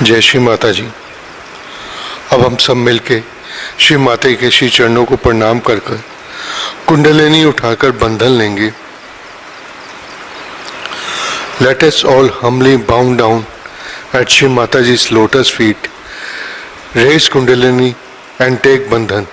जय श्री माता जी। अब हम सब मिलके श्री माता के श्री चरणों को प्रणाम कर कुंडलिनी उठाकर बंधन लेंगे। Let us all humbly bow down at Shri Mataji's lotus feet, raise Kundalini and take Bandhan.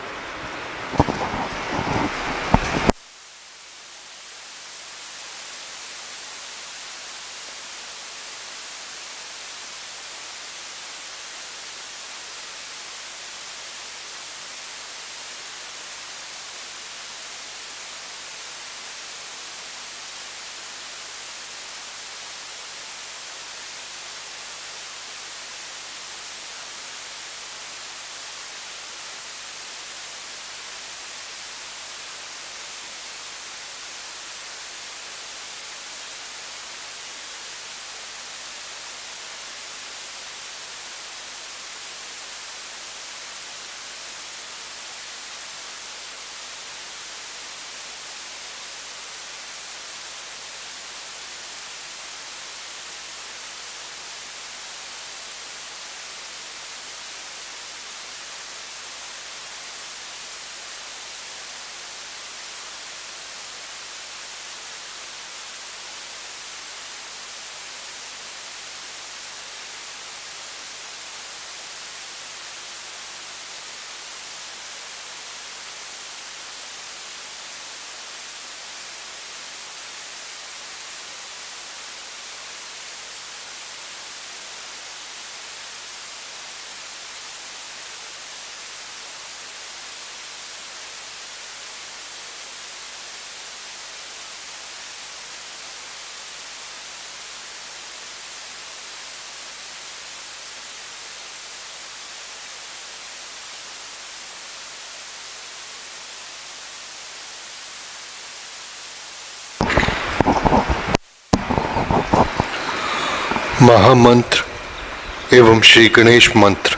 महामंत्र एवं श्री गणेश मंत्र।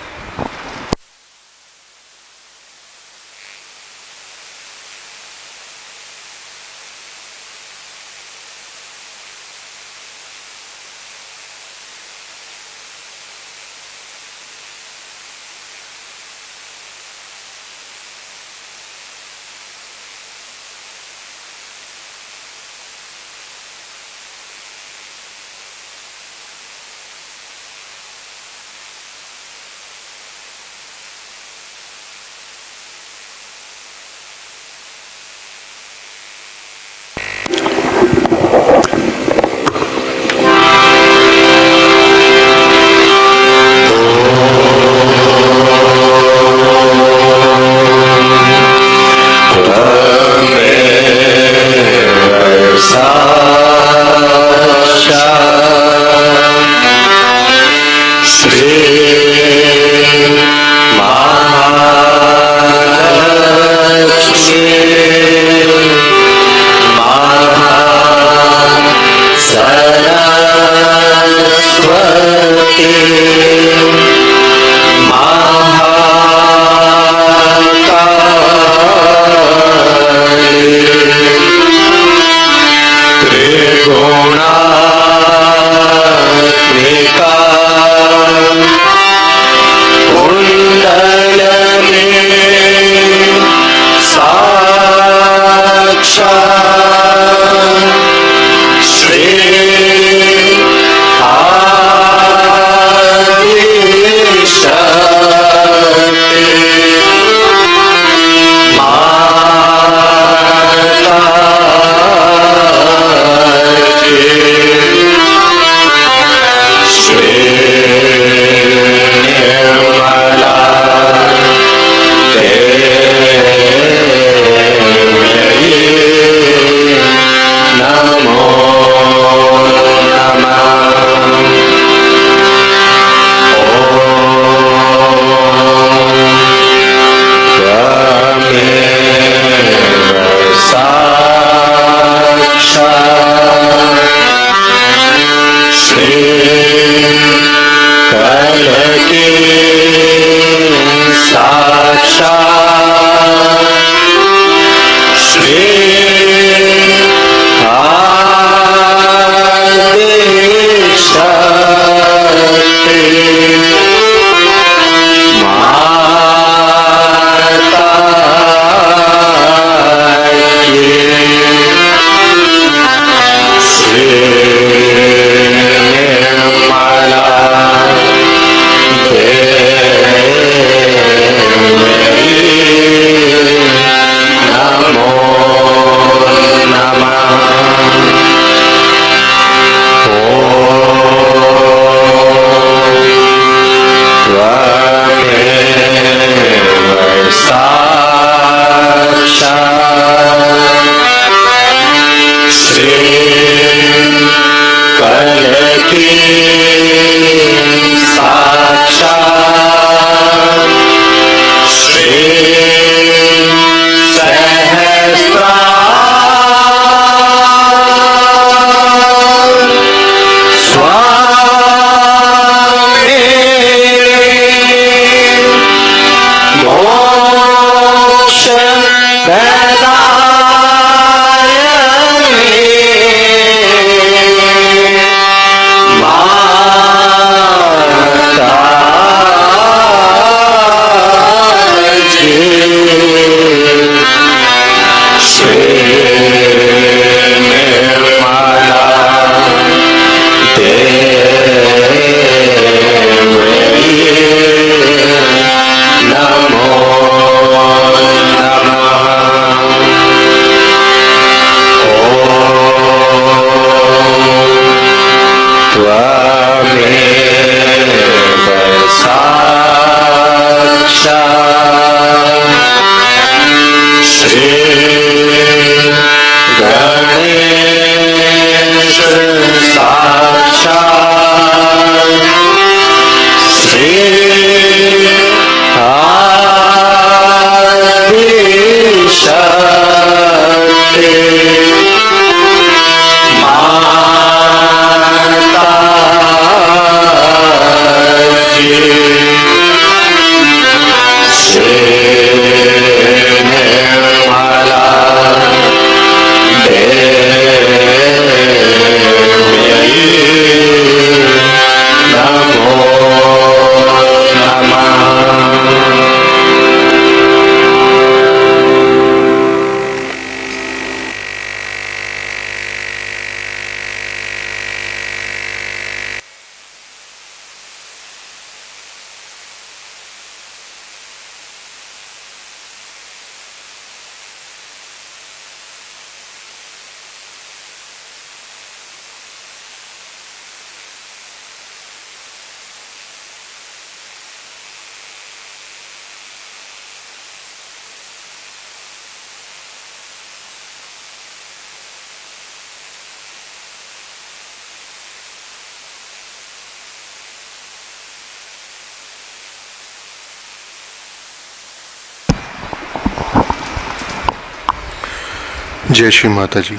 जय श्री माता जी।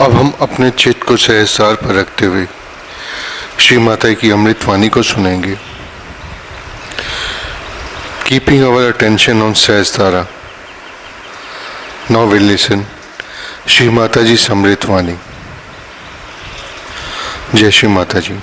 अब हम अपने चित्त को सहसार पर रखते हुए श्री माता की अमृत वाणी को सुनेंगे। Keeping our attention on Sahasrara, now will listen Shri Mata ji अमृत वाणी। जय श्री माता जी।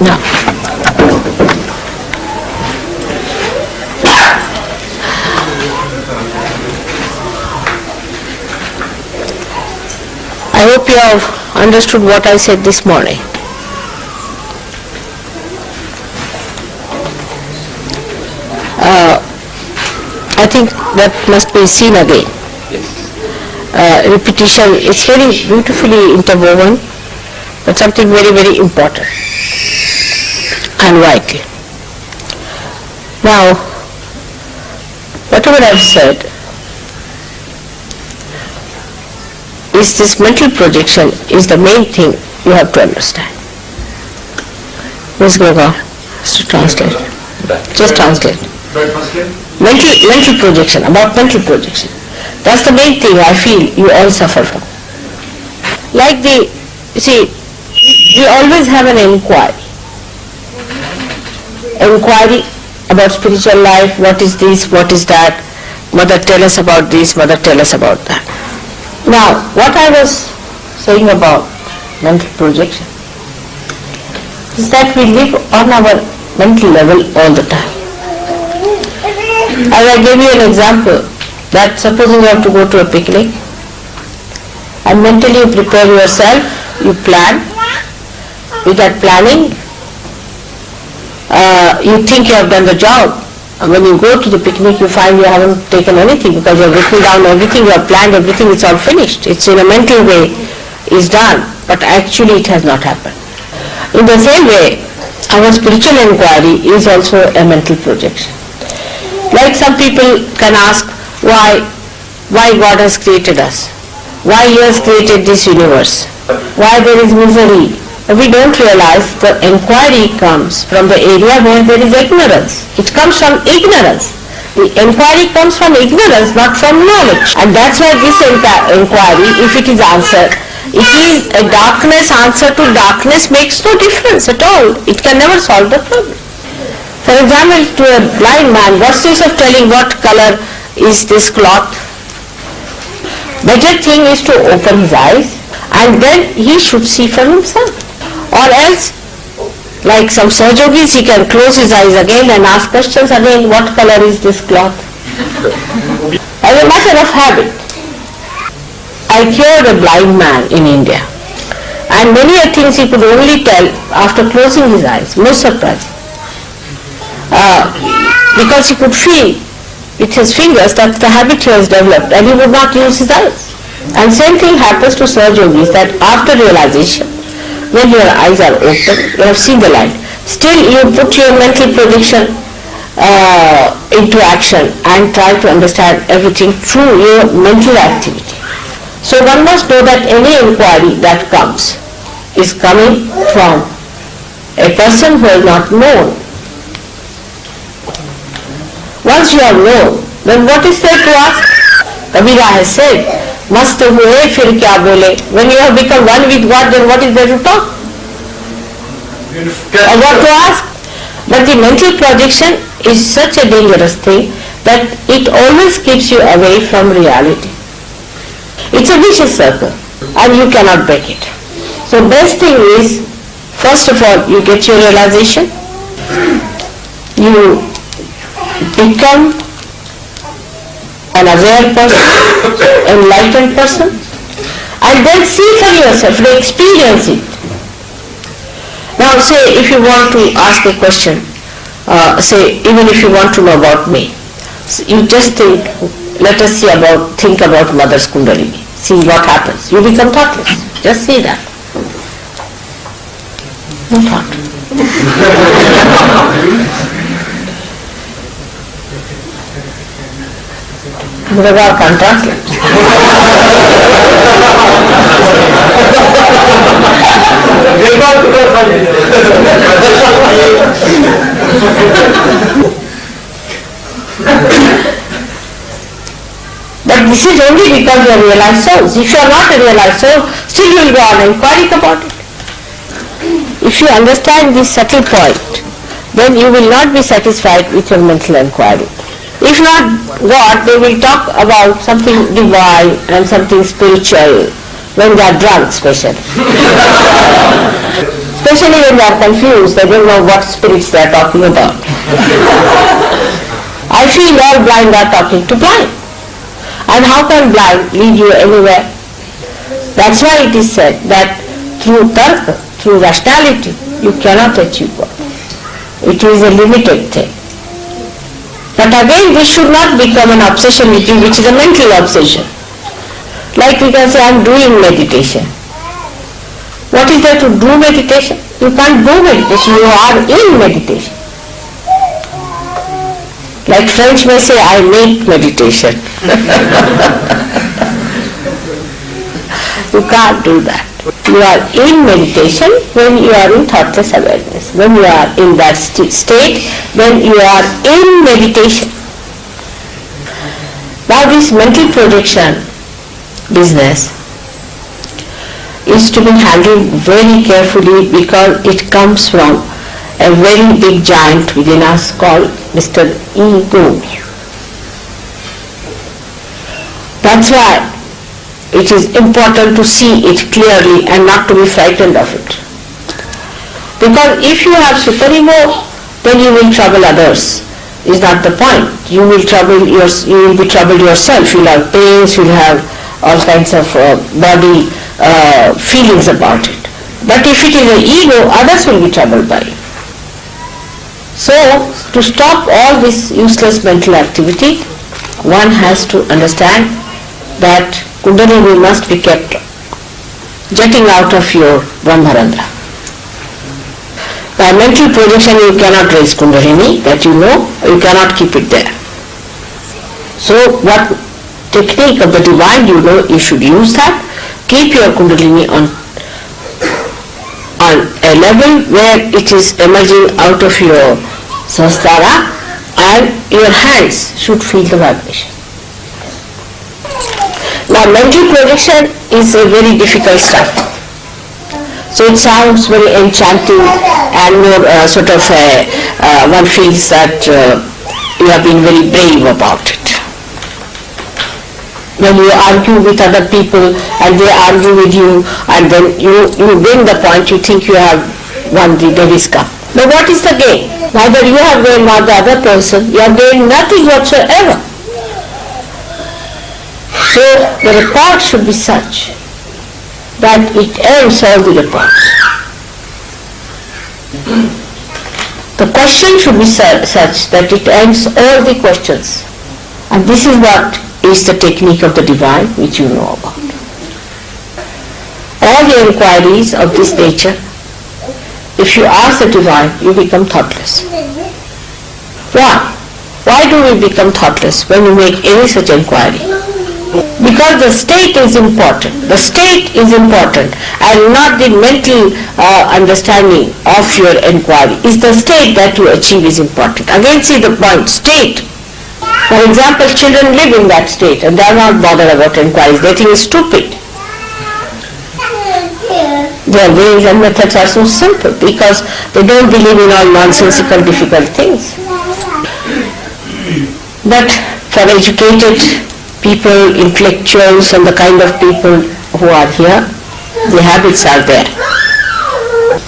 Now, I hope you have understood what I said this morning. I think that must be seen again. Repetition is very beautifully interwoven, but something very, very important and vital. Now, whatever I've said is this mental projection is the main thing you have to understand. Ms. Gaga, to translate. Just translate. Mental projection, about mental projection. That's the main thing I feel you all suffer from. Like you see, we always have an inquiry about spiritual life, what is this, what is that, mother tell us about this, mother tell us about that. Now, what I was saying about mental projection is that we live on our mental level all the time. As I gave you an example, that supposing you have to go to a picnic and mentally you prepare yourself, you plan. With that planning, you think you have done the job. And when you go to the picnic, you find you haven't taken anything because you have written down everything, you have planned everything, it's all finished. It's in a mental way, is done, but actually it has not happened. In the same way, our spiritual inquiry is also a mental projection. Like some people can ask why God has created us, why He has created this universe, why there is misery, we don't realize the inquiry comes from the area where there is ignorance. It comes from ignorance. The inquiry comes from ignorance, not from knowledge. And that's why this inquiry, if it is answered, it is a darkness answer to darkness makes no difference at all. It can never solve the problem. For example, to a blind man, what's the use of telling what color is this cloth? Better thing is to open his eyes and then he should see for himself. Or else, like some Sahajogis, he can close his eyes again and ask questions again, what color is this cloth? As a matter of habit, I cured a blind man in India, and many things he could only tell after closing his eyes, most surprising. Because he could feel with his fingers that the habit he has developed and he would not use his eyes. And same thing happens to Sahajogis, that after realization, when your eyes are open, you have seen the light. Still you put your mental projection into action and try to understand everything through your mental activity. So one must know that any inquiry that comes is coming from a person who is not known. Once you are known, then what is there to ask? Kabira has said, Mast hue fir kya bole. When you have become one with God, then what is there to talk? Or what to ask? But the mental projection is such a dangerous thing that it always keeps you away from reality. It's a vicious circle and you cannot break it. So best thing is, first of all, you get your realization, you become an aware person, enlightened person, and then see for yourself, experience it. Now say if you want to ask a question, say even if you want to know about me, you just think, let us think about Mother's Kundalini, see what happens. You become thoughtless, just see that. No thought. Mudra can't translate. But this is only because you are realized souls. If you are not a realized soul, still you will go on inquiring about it. If you understand this subtle point, then you will not be satisfied with your mental inquiry. If not God, they will talk about something divine and something spiritual when they are drunk, especially. Especially when they are confused, they don't know what spirits they are talking about. I feel all blind are talking to blind. And how can blind lead you anywhere? That's why it is said that through tarka, through rationality, you cannot achieve God. It is a limited thing. But again, this should not become an obsession with you, which is a mental obsession. Like we can say, I am doing meditation. What is there to do meditation? You can't do meditation, you are in meditation. Like French may say, I make meditation. You can't do that. You are in meditation when you are in thoughtless awareness. When you are in that state, then you are in meditation. Now this mental projection business is to be handled very carefully because it comes from a very big giant within us called Mr. Ego. That's why it is important to see it clearly and not to be frightened of it. Because if you have superego, then you will trouble others. Is not the point. You will be troubled yourself. You will have pains, you will have all kinds of body feelings about it. But if it is an ego, others will be troubled by it. So, to stop all this useless mental activity, one has to understand that Kundalini must be kept jetting out of your Brahmarandra. By mental projection you cannot raise Kundalini, that you know, you cannot keep it there. So what technique of the divine you know, you should use that. Keep your Kundalini on a level where it is emerging out of your sahasrara and your hands should feel the vibration. Now mental projection is a very difficult stuff. So it sounds very enchanting and more one feels that you have been very brave about it. When you argue with other people and they argue with you and then you win the point, you think you have won the Davis Cup. But what is the gain? Neither you have gained nor the other person. You have gained nothing whatsoever. So the report should be such that it ends all the reports. The question should be such that it ends all the questions. And this is what is the technique of the divine which you know about. All the inquiries of this nature, if you ask the divine, you become thoughtless. Why? Why do we become thoughtless when we make any such inquiry? Because the state is important. The state is important and not the mental understanding of your inquiry. It's the state that you achieve is important. Again, see the point, state. For example, children live in that state and they are not bothered about inquiries. They think it's stupid. Their ways and methods are so simple because they don't believe in all nonsensical, difficult things. But for educated people, intellectuals and the kind of people who are here, the habits are there.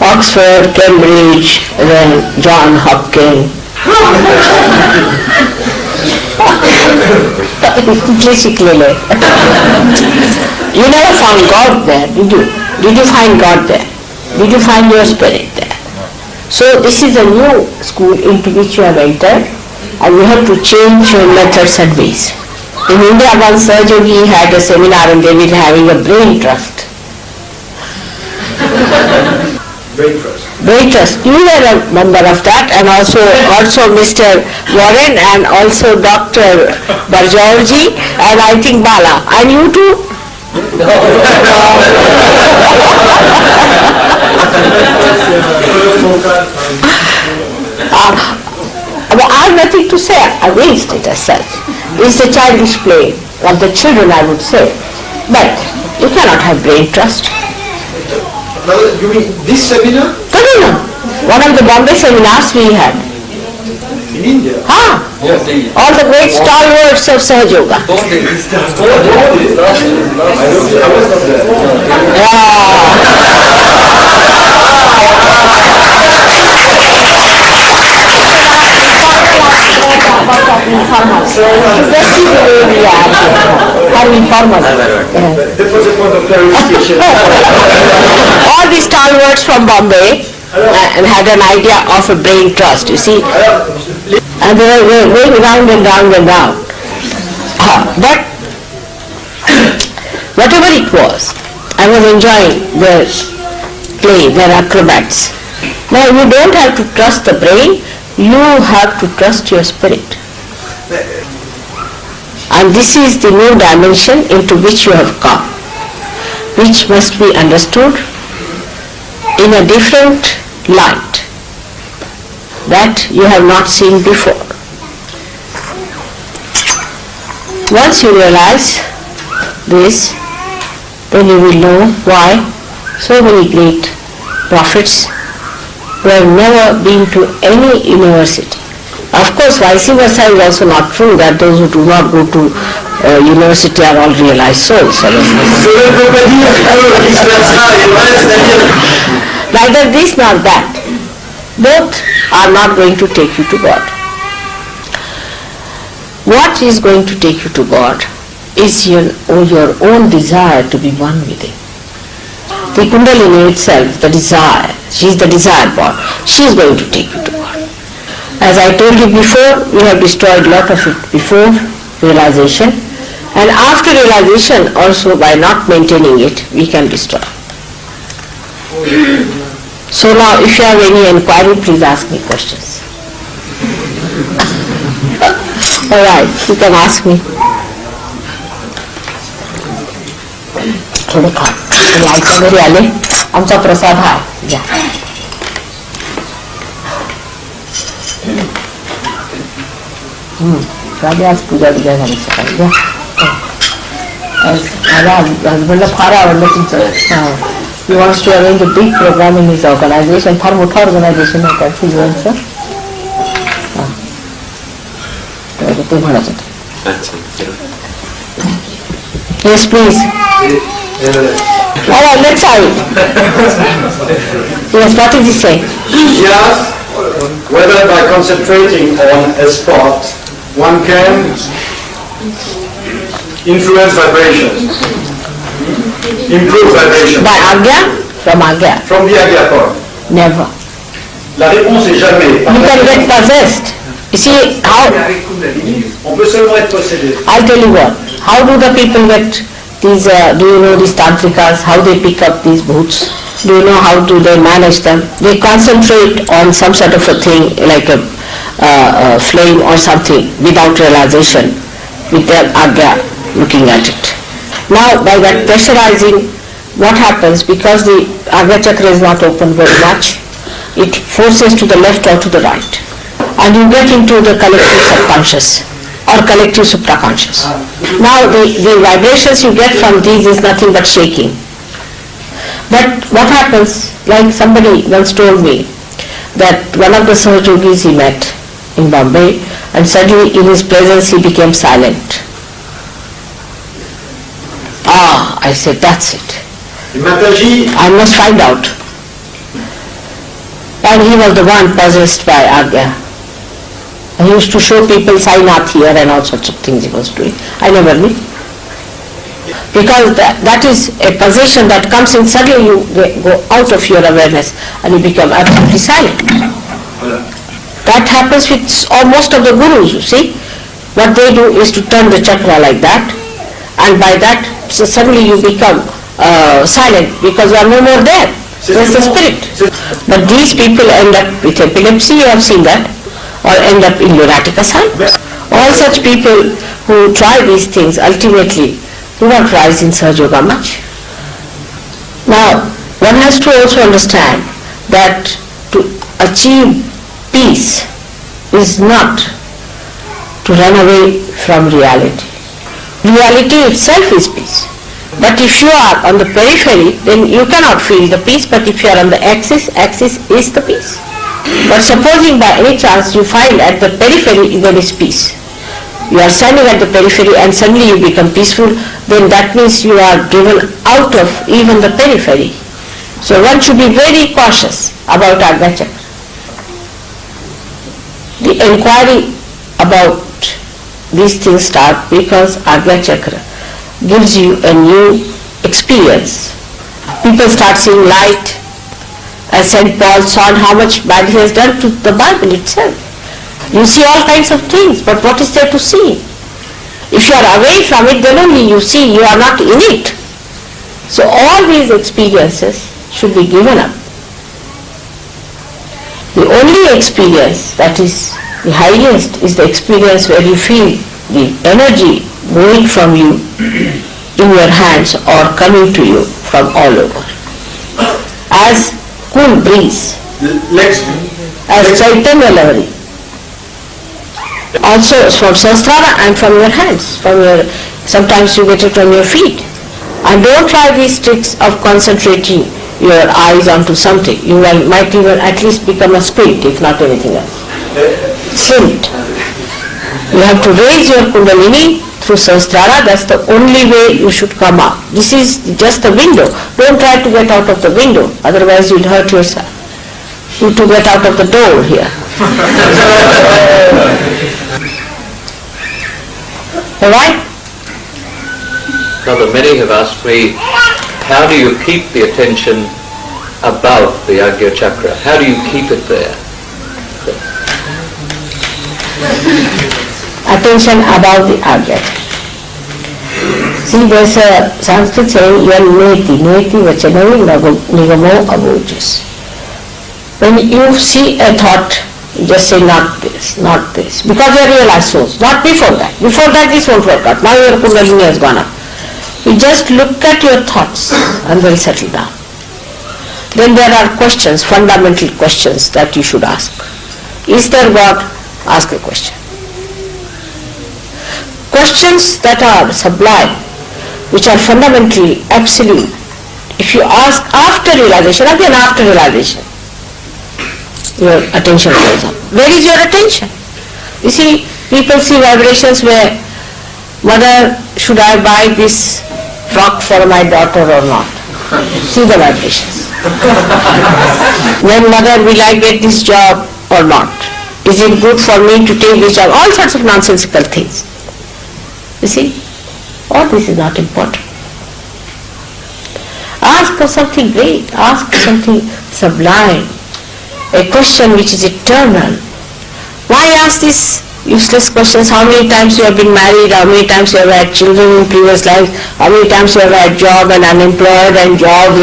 Oxford, Cambridge, then John Hopkins. You never found God there, did you? Did you find God there? Did you find your spirit there? So this is a new school into which you have entered and you have to change your methods and ways. In India, once Yogi had a seminar and they were having a brain trust. Brain trust. Brain trust. You were a member of that and also Mr. Warren and also Dr. Barjorji and I think Bala. And you too? I have nothing to say against it as such. It's the childish play of the children, I would say. But you cannot have brain trust. You mean this seminar? No. One of the Bombay seminars we had. In India? All the great stalwarts of Sahaj Yoga. I was not That was a point of clarification. All the stalwarts from Bombay and had an idea of a brain trust, you see. And they were going round and round and round. But whatever it was, I was enjoying their play, their acrobats. Now you don't have to trust the brain, you have to trust your spirit. And this is the new dimension into which you have come, which must be understood in a different light that you have not seen before. Once you realize this, then you will know why so many great prophets who have never been to any university. Of course, vice versa is also not true, that those who do not go to university are all realized souls. Neither this nor that. Both are not going to take you to God. What is going to take you to God is your own desire to be one with Him. The Kundalini itself, the desire, she is the desire part, she is going to take you to God. As I told you before, we have destroyed a lot of it before realization, and after realization also by not maintaining it, we can destroy. So now if you have any inquiry, please ask me questions. Alright, you can ask me. थोडं खा light वगैरे आले आमचा प्रसाद हा गाडी आज पूजा बिजा झाली सकाळी घ्या. माझ्या हजबंडला फार आवडलं तुमचं. He wants to arrange a big program in his organization. फार मोठा ऑर्गनायझेशन आहे त्याचं युवांचं. ते म्हणत होते. Yes, please. All right, let's have it. Yes, what did he say? He asked whether by concentrating on a spot one can influence vibrations, improve vibrations. By Agya? From Agya? From the Agya point. Never. La réponse est jamais. You can get possessed. You see how? On peut seulement être possédé. I'll tell you what. How do the people get these, do you know these tantrikas, how they pick up these bhoots? Do you know how do they manage them? They concentrate on some sort of a thing like a flame or something without realization with their agya looking at it. Now by that pressurizing, what happens, because the agya chakra is not open very much, it forces to the left or to the right. And you get into the collective subconscious or collective supraconscious. Now the vibrations you get from these is nothing but shaking. But what happens, like somebody once told me that one of the Sahajogis he met in Bombay and suddenly in his presence he became silent. I said, that's it. I must find out. And he was the one possessed by Agya. He used to show people Sainath here and all sorts of things he was doing. I never knew. Because that is a possession that comes in, suddenly you go out of your awareness and you become absolutely silent. That happens with most of the gurus, you see. What they do is to turn the chakra like that, and by that so suddenly you become silent because you are no more there. There's the spirit. But these people end up with epilepsy, you have seen that, or end up in lunatic asylum. All such people who try these things ultimately do not rise in Sahaja Yoga much. Now, one has to also understand that to achieve peace is not to run away from reality. Reality itself is peace. But if you are on the periphery, then you cannot feel the peace, but if you are on the axis is the peace. But supposing by any chance you find at the periphery there is peace, you are standing at the periphery and suddenly you become peaceful, then that means you are driven out of even the periphery. So one should be very cautious about Agya Chakra. The inquiry about these things start because Agya Chakra gives you a new experience. People start seeing light, as St. Paul saw how much bad he has done to the Bible itself. You see all kinds of things, but what is there to see? If you are away from it, then only you see, you are not in it. So all these experiences should be given up. The only experience that is the highest is the experience where you feel the energy going from you in your hands or coming to you from all over. As cool breeze, as Chaitanya Lahari. Also from Sahasrara and from your hands, sometimes you get it from your feet. And don't try these tricks of concentrating your eyes onto something. You might even at least become a spirit, if not anything else. Spirit. You have to raise your Kundalini through Sahasrara. That's the only way you should come up. This is just the window. Don't try to get out of the window, otherwise you'll hurt yourself. You to get out of the door here. Alright? Brother, many have asked me, how do you keep the attention above the Agya Chakra? How do you keep it there? Attention above the Agya. See, there's a Sanskrit saying, neti vachanai nigamo abojas. When you see a thought, you just say not this, because you are realized souls, not before that. Before that this won't work out. Now your Kundalini has gone up. You just look at your thoughts and they'll settle down. Then there are questions, fundamental questions that you should ask. Is there God? Ask a question. questions that are sublime, which are fundamentally absolute, if you ask after realization, again after realization, your attention goes up. Where is your attention? You see, people see vibrations where, mother, should I buy this frock for my daughter or not? See the vibrations. Then, mother, will I get this job or not? Is it good for me to take this job? All sorts of nonsensical things. You see, all this is not important. Ask for something great, ask for something sublime, a question which is eternal. Why ask these useless questions? How many times you have been married, how many times you have had children in previous lives, how many times you have had job and unemployed and job.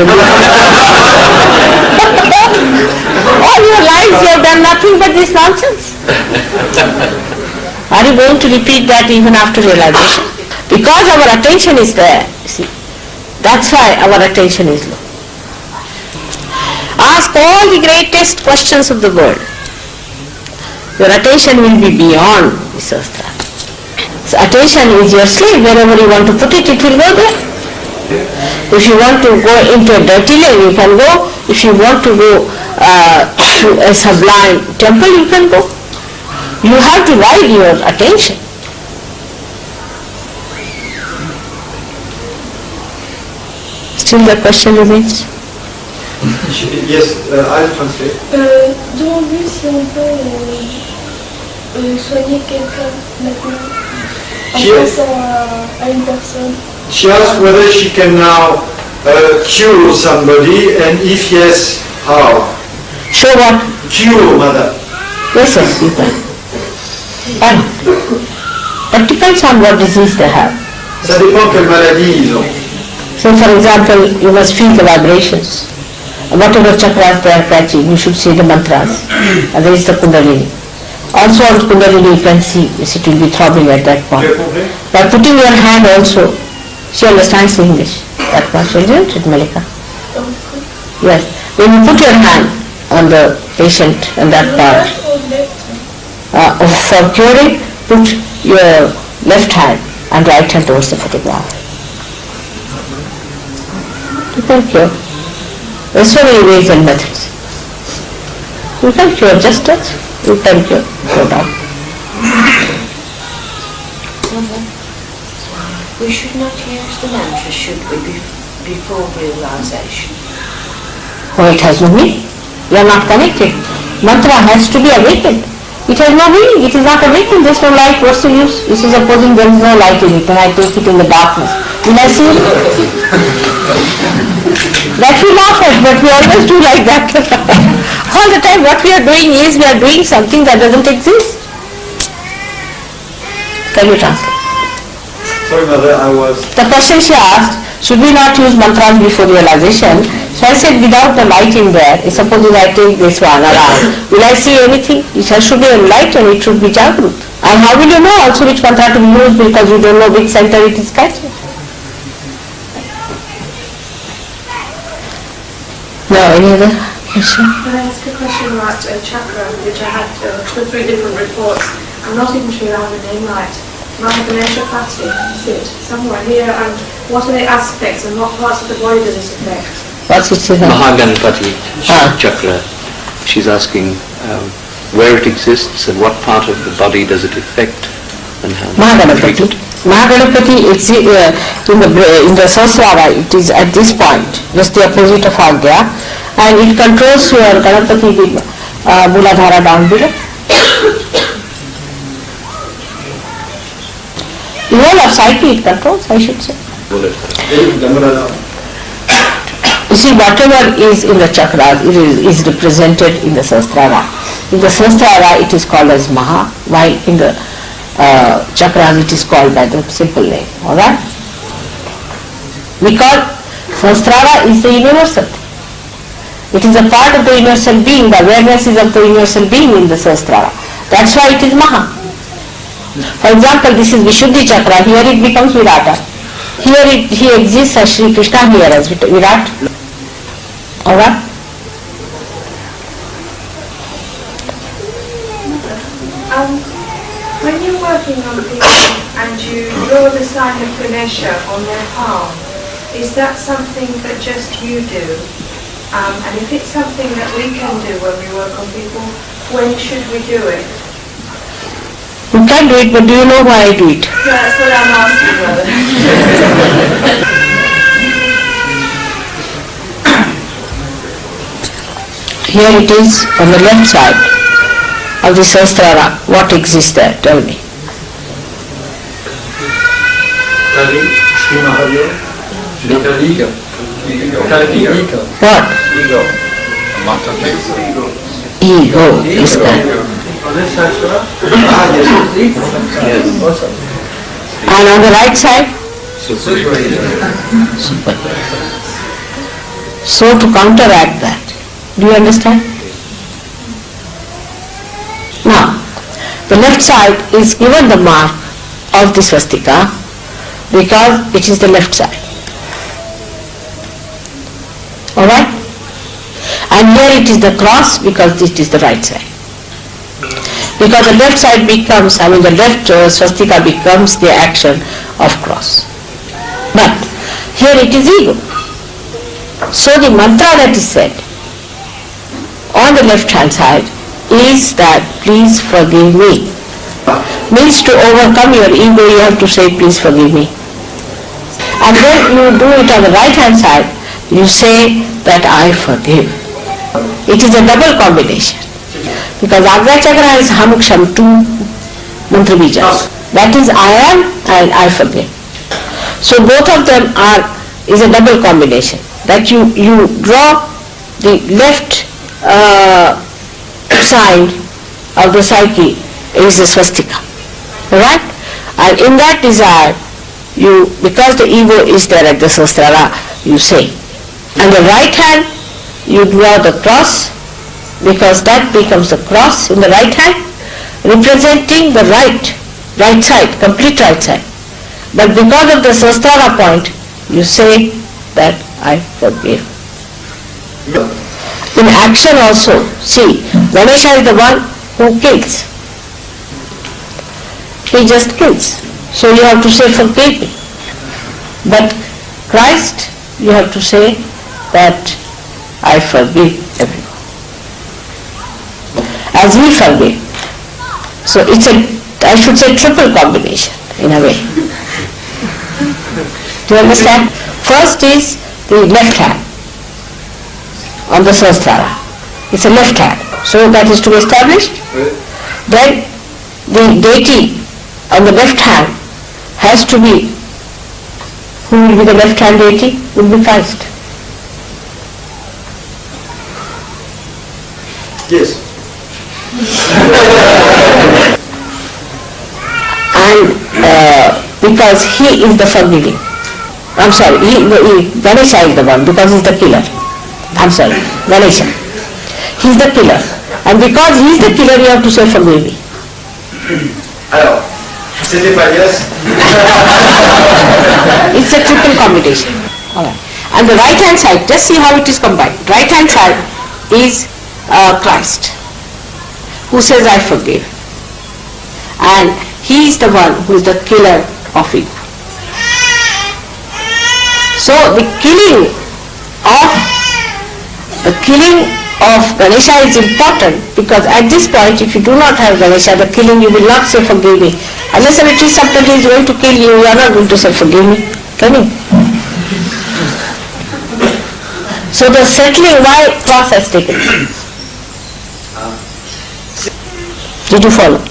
All your lives you have done nothing but this nonsense. Are you going to repeat that even after realization? Because our attention is there, see. That's why our attention is low. Ask all the greatest questions of the world. Your attention will be beyond this earth. So attention is your slave. Wherever you want to put it, it will go there. If you want to go into a dirty lane, you can go. If you want to go to a sublime temple, you can go. You have to guide your attention. Still the question remains. Yes, I'll translate. Demande-lui si on peut soigner quelqu'un maintenant en pensant à une personne. She asked whether she can now cure somebody, and if yes, how? Show what? Cure, mother. Yes, yes, you can. And it depends on what disease they have. Ça dépend quelle maladie ils ont. So for example, you must feel the vibrations. Whatever chakras they are catching, you should say the mantras. And there is the kundalini. Also on kundalini you can see, yes, it will be throbbing at that point. By putting your hand also, she understands English. That much, isn't it, Malika? Yes. When you put your hand on the patient and that part, for curing, put your left hand and right hand towards the photograph. You can cure. There are so many ways and methods. You can cure, just touch. You can cure. Go down. We should not use the mantra, should we, before realization? Oh, it has no meaning. You are not connected. Mantra has to be awakened. It has no meaning. It is not awakened. There is no light. What's the use? This is supposing there is no light in it and I take it in the darkness. Will I see it? That we laugh at, but we always do like that. All the time what we are doing is we are doing something that doesn't exist. Can you translate? Sorry, mother, I was. The question she asked, should we not use mantras before realization? So I said, without the light in there, supposing I take this one around, will I see anything? It should be a light and it should be jagrut. And how will you know also which mantra to use because you don't know which center it is catching? No, any other question? Can I ask a question about chakra, which I had 2 or 3 different reports? I'm not even sure I have the name right. I have the naturopathy, sit somewhere here, and what are the aspects and what parts of the body does it affect? What's it say? Mahaganapati chakra. She's asking where it exists and what part of the body does it affect and how Mahaganapati. Mahaganapati is in the Sahasrara, it is at this point, just the opposite of ARYA, and it controls your Ganapati Muladhara down below. The whole of psyche it controls, I should say. You see, whatever is in the chakras is represented in the Sahasrara. In the Sahasrara it is called as Maha, while in the chakras it is called by the simple name. Alright? Because Sahasrara is the universal. It is a part of the universal being. The awareness is of the universal being in the Sahasrara. That's why it is Maha. For example, this is Vishuddhi chakra. Here it becomes Virata. Here he exists as Shri Krishna here as Virat. Alright? When you're working on people and you draw the sign of Ganesha on their palm, is that something that just you do? And if it's something that we can do when we work on people, when should we do it? You can do it, but do you know why I do it? That's what I'm asking, Mother. Here it is on the left side of the Sahasrara. What exists there? Tell me. What? Ego is there. And on the right side? Super. So to counteract that, do you understand? Now, the left side is given the mark of the swastika because it is the left side. Alright? And here it is the cross because it is the right side. Because the left side becomes, the left swastika becomes the action of cross. But here it is ego. So the mantra that is said on the left hand side is that please forgive me. Means to overcome your ego you have to say please forgive me. And when you do it on the right hand side, you say that I forgive. It is a double combination. Because Agya Chakra is Hamuksham, two mantra bijas. That is I am and I forgive. So both of them is a double combination. That you draw the left side of the psyche is a swastika. Alright? And in that desire, because the ego is there at the Sahasrara, you say. And the right hand, you draw the cross, because that becomes the cross in the right hand, representing the right side, complete right side. But because of the Sahasrara point, you say that I forgive. In action also, see, Ganesha is the one who kills. He just kills. So you have to say forgive me. But Christ, you have to say that I forgive everyone. As we forgive. So it's I should say triple combination in a way. Do you understand? First is the left hand on the Sahasrara. It's a left hand. So that is to be established. Then the deity on the left hand has to be, who will be the left hand deity? Will be Christ. Yes. And because he is the forgiving. I'm sorry, Ganesha is the one because he's the killer. I'm sorry, Ganesha. He's the killer. And because he's the killer, you have to say forgive me. Alors, c'était pas yes. It's a triple combination. Alright. And the right hand side, just see how it is combined. Right hand side is Christ, who says I forgive. And he is the one who is the killer of ego. So the killing of Ganesha is important because at this point if you do not have Ganesha, the killing you will not say forgive me. Unless it is somebody is going to kill you, you are not going to say forgive me. Can you? So the settling, why cross has taken? Did you follow?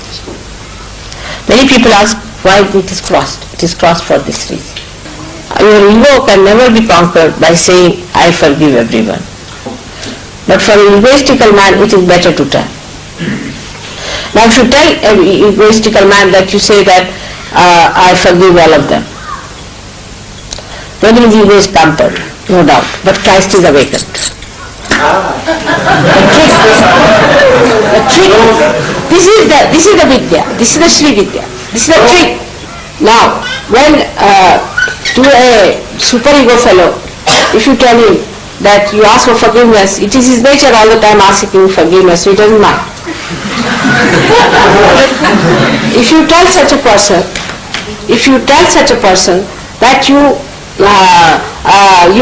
Many people ask why it is crossed. It is crossed for this reason. Your ego can never be conquered by saying I forgive everyone. But for an egoistical man it is better to tell. Now if you tell an egoistical man that you say that I forgive all of them, then his ego is pampered, no doubt, but Christ is awakened. The trick, this is the Vidya, this is the Shri Vidya, this is the trick. Now, when to a superego fellow, if you tell him that you ask for forgiveness, it is his nature all the time asking forgiveness, so he doesn't mind. If you tell such a person that you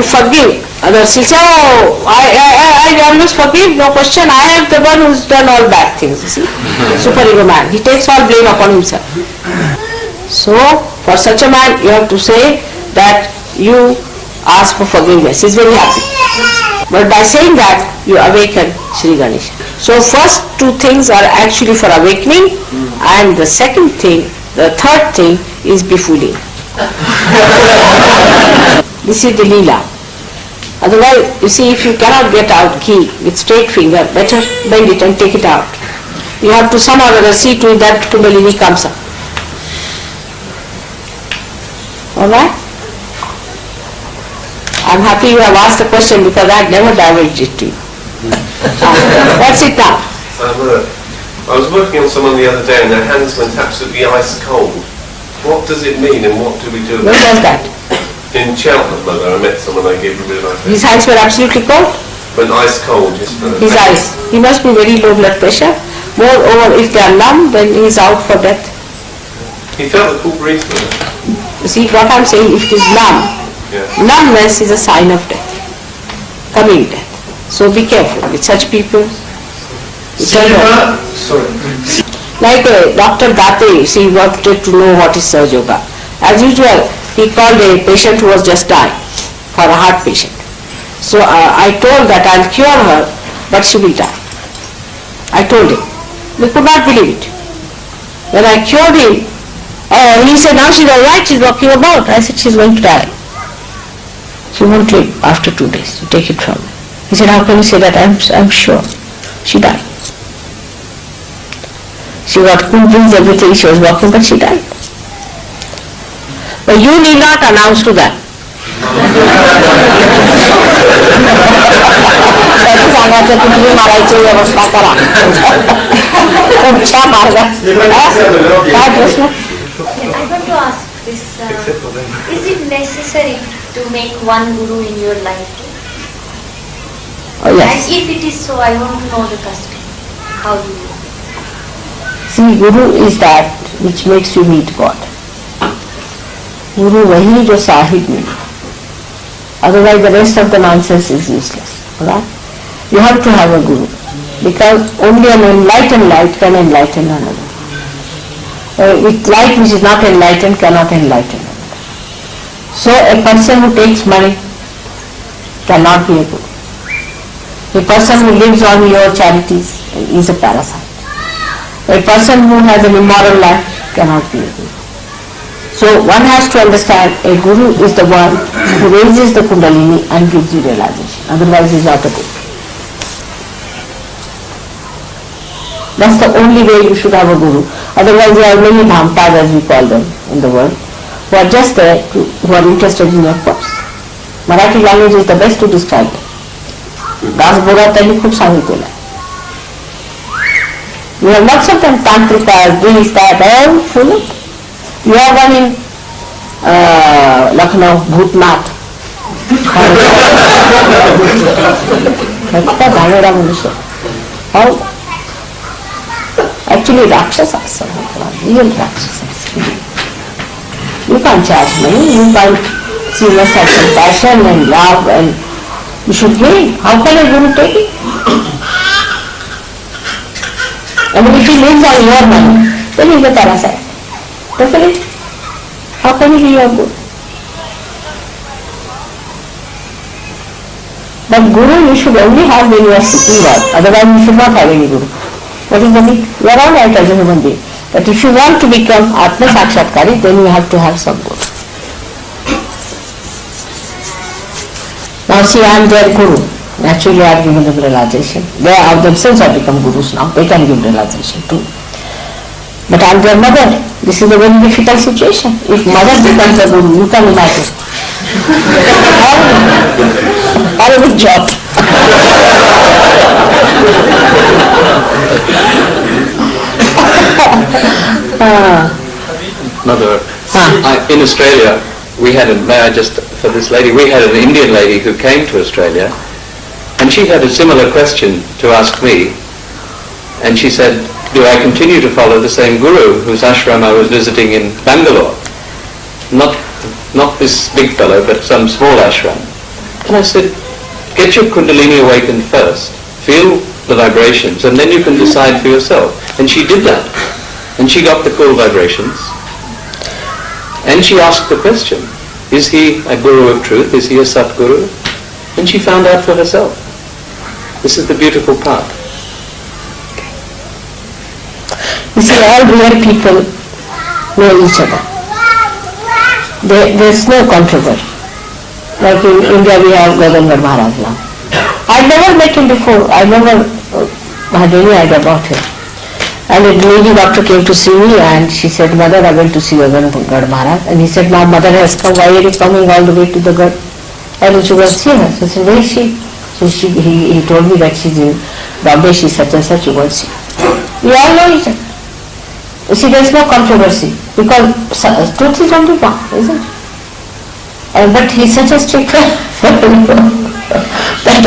forgive others, he'll say, oh, I always forgive, no question, I am the one who's done all bad things, you see. Super ego man, he takes all blame upon himself. So, for such a man, you have to say that you ask for forgiveness. He's very happy. But by saying that, you awaken Shri Ganesha. So first two things are actually for awakening, and the third thing is befooling. This is the Leela. Otherwise, you see, if you cannot get out key with straight finger, better bend it and take it out. You have to somehow or other see to it that Kundalini comes up. Alright? I'm happy you have asked the question because I had never diverged it to you. What's it now? I was working on someone the other day and their hands went absolutely ice cold. What does it mean and what do we do? When was that? In Cheltenham, Mother, I met someone I gave a real life. His hands were absolutely cold? Went ice cold, yes. His eyes. He must be very low blood pressure. Moreover, if they are numb, then he is out for death. He felt the cool breeze, Mother. You see what I'm saying? If it is numb, numbness is a sign of death, coming death. So be careful with such people. Like Dr. Gate, he wanted to know what is Sahaja Yoga. As usual, he called a patient who was just dying, for a heart patient. So I told that I'll cure her, but she will die. I told him. They could not believe it. When I cured him, he said, now she's alright, she's walking about. I said, she's going to die. She won't live after 2 days. You take it from me. He said, how can you say that? I'm sure. She died. She got cool breeze, everything, she was walking, but she died. But you need not announce to them. सांगायचं तुम्ही मारायची व्यवस्था करा. तुमच्या मार्गात काय प्रश्न? I want to ask this, is it necessary to make one guru in your life? Oh, yes. And if it is so, I want to know the custom. How do you? See, Guru is that which makes you meet God. Guru वही जो साहिब में. Otherwise the rest of the nonsense is useless. Right? You have to have a Guru. Because only an enlightened light can enlighten another. With light which is not enlightened cannot enlighten another. So a person who takes money cannot be a Guru. A person who lives on your charities is a parasite. A person who has an immoral life cannot be a Guru. So one has to understand a Guru is the one who raises the Kundalini and gives you realization. Otherwise he is not a Guru. That's the only way you should have a Guru. Otherwise there are many dhampas, as we call them in the world, who are just there who are interested in your purse. Marathi language is the best to describe it. Das Boga त्यांनी खूप सांगितलेलं आहे. You have lots of them, tantrikas, this, that, all full of. You have one in Lucknow, Bhutnath. How? Actually Rakshasas, real Rakshasas. You can't charge money, you can't, you must have compassion and love and you should give. How can a Guru take it? I mean, if he lives on your money, then he is a parasite. Definitely. How can he be your Guru? But Guru you should only have when you are seeking God. Otherwise you should not have any Guru. What is the need? You are all right as a human being. But if you want to become Atma Sakshatkari, then you have to have some Guru. Now see, I am their Guru. Naturally I have given them realization. They are themselves have become Gurus now. They can give realization too. But I am their mother. This is a very difficult situation. If mother becomes a Guru, you can imagine. Horrible job. Mother, in Australia, we had for this lady, we had an Indian lady who came to Australia, and she had a similar question to ask me, and she said, do I continue to follow the same guru whose ashram I was visiting in Bangalore? Not this big fellow, but some small ashram. And I said, get your kundalini awakened first, feel the vibrations, and then you can decide for yourself. And she did that. And she got the cool vibrations. And she asked the question, is he a guru of truth? Is he a Satguru? And she found out for herself. This is the beautiful part. You see, all real people know each other. There's no controversy. Like in India we have Governor Maharaj now. I never met him before. I never had any idea about him. And a lady doctor came to see me and she said, Mother, I went to see Governor Maharaj. And he said, now Mother has come, why are you coming all the way to the God? I want to go see her. So I said, where is she? So he told me that she's in Bombay, she's such and such, you won't see. We all know each other. You see, there's no controversy because truth is only one, isn't it? But he's such a strict that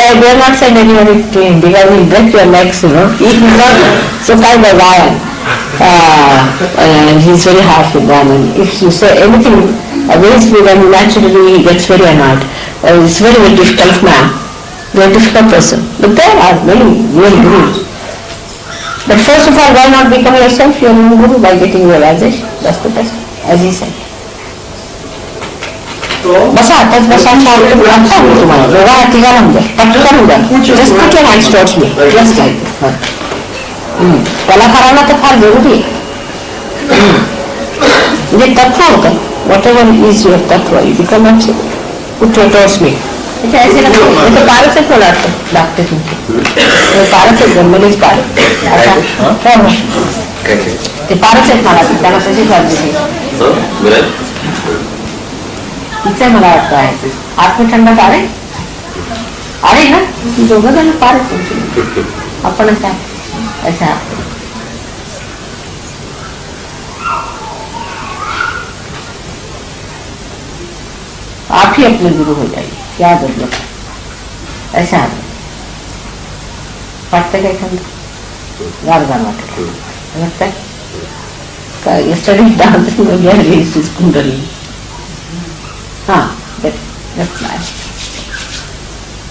I dare not send anybody to him because he'll break your legs, you know. He's not so kind of iron. And he's very harsh with them. And if you say anything against me, then naturally he gets very annoyed. He's very, very difficult man. Very difficult person. But there are many real gurus. But first of all, why not become yourself your own guru by getting realization? That's the best, as he said. बसा आताच बसा आता मी तुम्हाला दोघा हाती घाला म्हणजे पटकन उद्या just put your hands towards me just like कलाकारांना तर फार जरुरी आहे म्हणजे तत्व होतं वॉट एव्हर इज युअर तत्व you become put your towards me ऐसे ना पारच आहे मला वाटतं लागते तुमची पारच आहेत जन्मलीच पार ते पारच आहेत मला त्यांना तशीच वाटते तिथे मला वाटतं आहे आत्मथंड पार आहे अरे ना दोघं जण पार आहे आपणच आहे ऐसा आप ही अपने गुरु हो जाइए याद रखिए ऐसा है वाटतं काय थंड गार गार वाटतं लगता है yesterday dancing again is this kundalini. That's nice.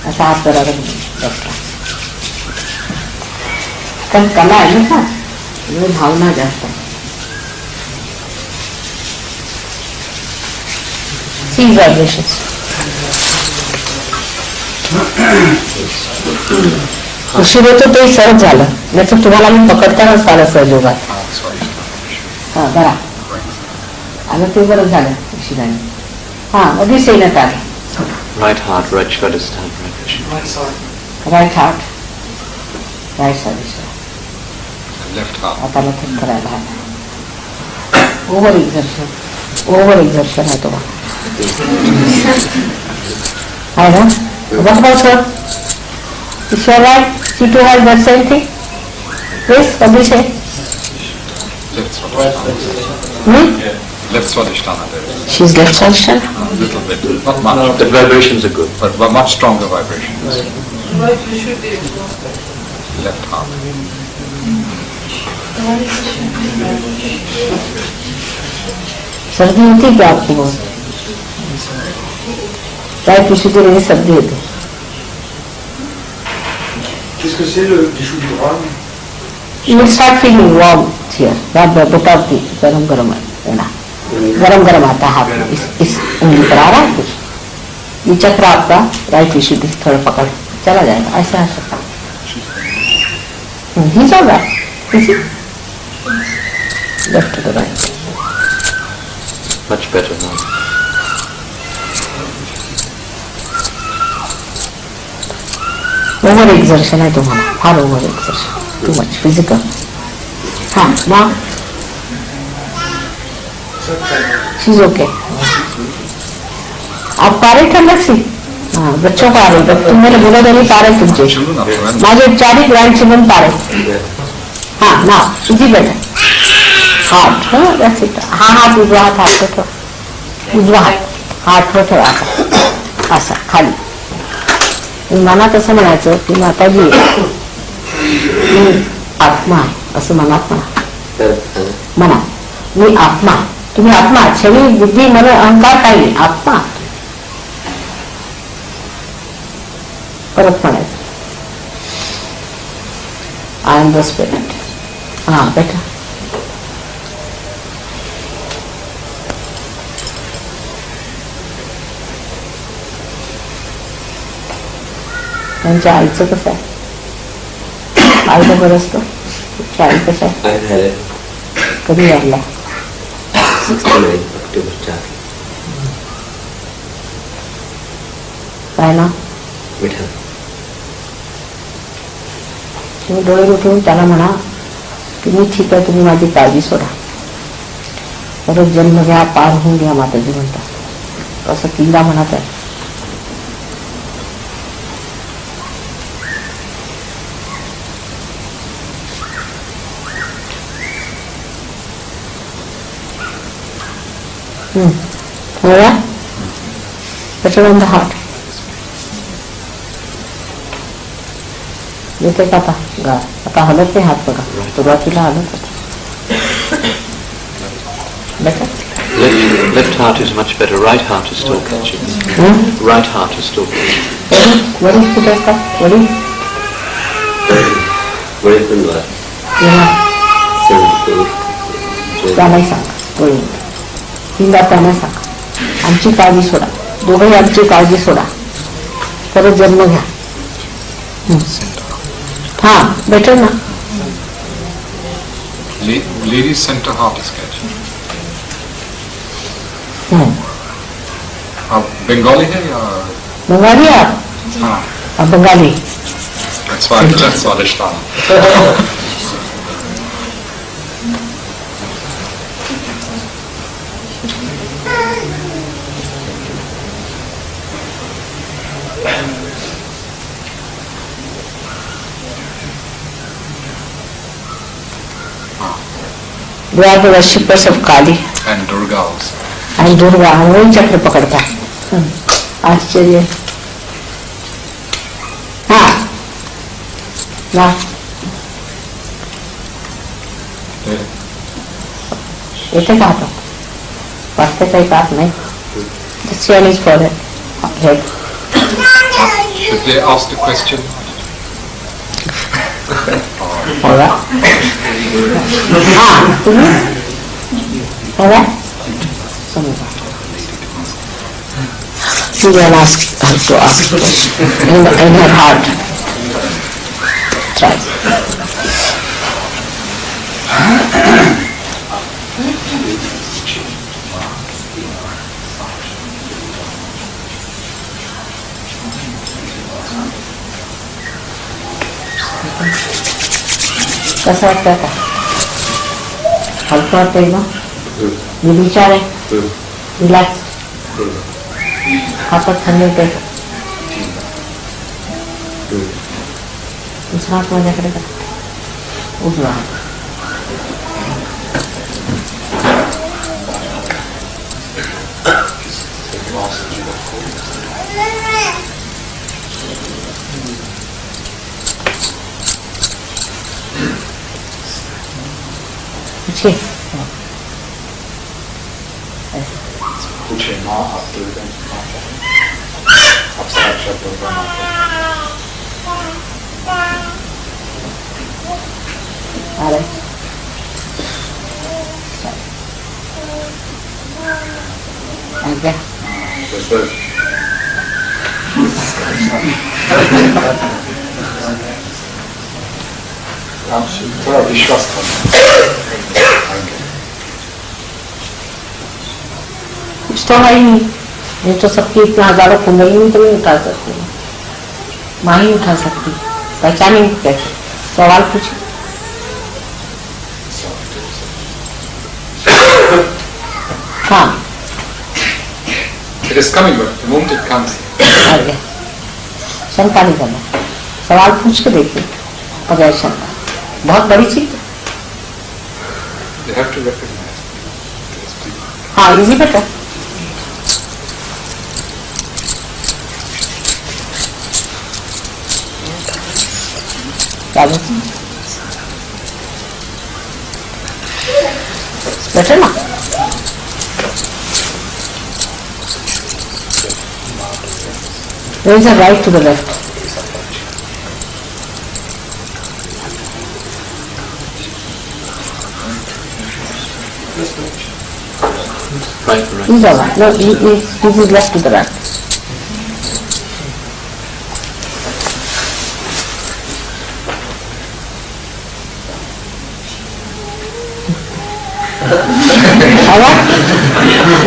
असा हात करा कारण कला आहे ना का भावना जास्त सी वायब्रेशन्स उशीर होतो ते सहज झालं नाही तर तुम्हाला मी पकडतानाच आलं सहयोगात हा बरा आलं ते बरं झालं उशिराने अभी सही ना तारे right heart, right shoulder stand, right vision. Right heart, right side. Left heart. आता लक्षात करायला हवं ओव्हर एक्झर्शन आहे तुम्हाला आहे ना what about her? Is she right? She too has the same thing? Yes, what do you say? Left Swadhisthana. She's left Swadhisthana? A little bit, not much. The vibrations are good. But much stronger vibrations. Left heart. सर्दी होती क्या आपको बहुत चाहे किसी को नहीं सर्दी होती Qu'est-ce que c'est le bijou du rhum? You will start feeling warm here. बताती गरम गरम है ना गरम गरम आता है हाथ इस उंगली पर आ रहा है कुछ ये चक्र आपका राइट विशुद्धि थोड़ा पकड़ चला जाएगा ऐसा आ सकता ही चल रहा है इसी left to right Much better now. Over exertion आहे तुम्हाला फार over exertion too much physical हाँ ना शीज ओके आप पा रहे ठंडक सी हाँ बच्चों को आ रही तो तुम मैंने बोला नहीं पा रहे तुमचे माझे 4 ग्रैंड चिल्ड्रन पा रहे हाँ ना इजी बेटर हार्ट हाँ हात उजवा हात हात ठेव उजवा हात ठेवा असा खाली मनात असं म्हणायचं की माताजी आत्मा आहे असं मनात म्हणा मी आत्मा. तुम्ही आत्मा, शरीर बुद्धी मन अहंकार काही नाही, आत्मा. परत म्हणायचं आय एम द स्पिरिट. हा बेटा त्यांच्या आईचं कसं आहे? आईचं बरं असतं. तुमच्या आई कसं आहे? कधी वाढला? 69 ऑक्टोबर 4. काय ना विठ्ठल. तुम्ही डोळे उठवून त्याला म्हणा की मी ठीक आहे, तुम्ही माझी काळजी सोडा, परत जन्म घ्या, पार होऊन घ्या माताजी म्हणतात. असं 3दा म्हणत आहे. Pressure on the heart. येते का आता? आता हलत नाही हात बघा, सुरुवातीला हलत होता. बेटा Left heart is much better. Right heart is still catching. Right heart is still catching. वडील कुठे असतात? वडील पण बरं. त्यालाही सांगा, वडील 3दा त्यांना सांगा आमची काळजी सोडा, दोघंही आमची काळजी सोडा, परत जन्म घ्या. हा बेटर ना. Ladies center heart is catching. Bengali है या? बंगाली आप? हाँ Bengali. That's why that's Radishtan. They are the worshippers of Kali. And Durga also. And Durga, वही चक्र पकड़ता है. आश्चर्य. हाँ ना येते का आता? वाचते काही पाहत नाही. The swan is for head. Should they ask the question? होगा. हाँ तुम्ही होगा. समझा. You can ask her to ask in her heart. Try. कसं वाटतं आता? हलकं वाटतंय ना? मी विचार आहे. रिलॅक्स. हातात थंड येते. दुसरा हात माझ्याकडे का? उजवा हात. पूछे माँ आप दुर्गा आप साक्षात दुर्गा माता. अरे क्या थोड़ा विश्वास करना. कुछ तो है ही नहीं. ये तो सबकी इतना हजारों कुंडली में तो नहीं उठा सकती, माँ ही उठा सकती. पहचानेंगे कैसे? सवाल पूछे. हाँ It is coming, but the moment it comes. शंका नहीं करना, सवाल पूछ के देखिए बगैर शंका. बहुत बड़ी चीज. They have to recognize. हाँ इजी बेटा. Better now? There is a right to the left. Right to right. He's all right. No, this is left to the right. All right?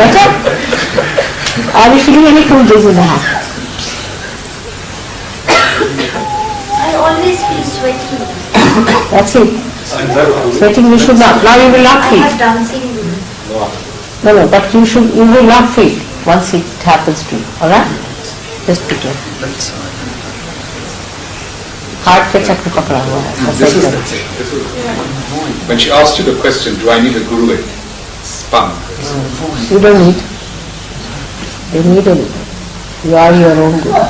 Better? Are you feeling any cool breeze in the hand? I always feel sweaty. That's it. Sweating you should not. Now you will not I feel. have dancing guru. No, but you will not feel once it happens to you. Alright? Just be careful. Heart पे चक्र पकड़ा हुआ है. This is when she asked you the question, do I need a guru? It spun. You don't need. You need a. You are your own guru.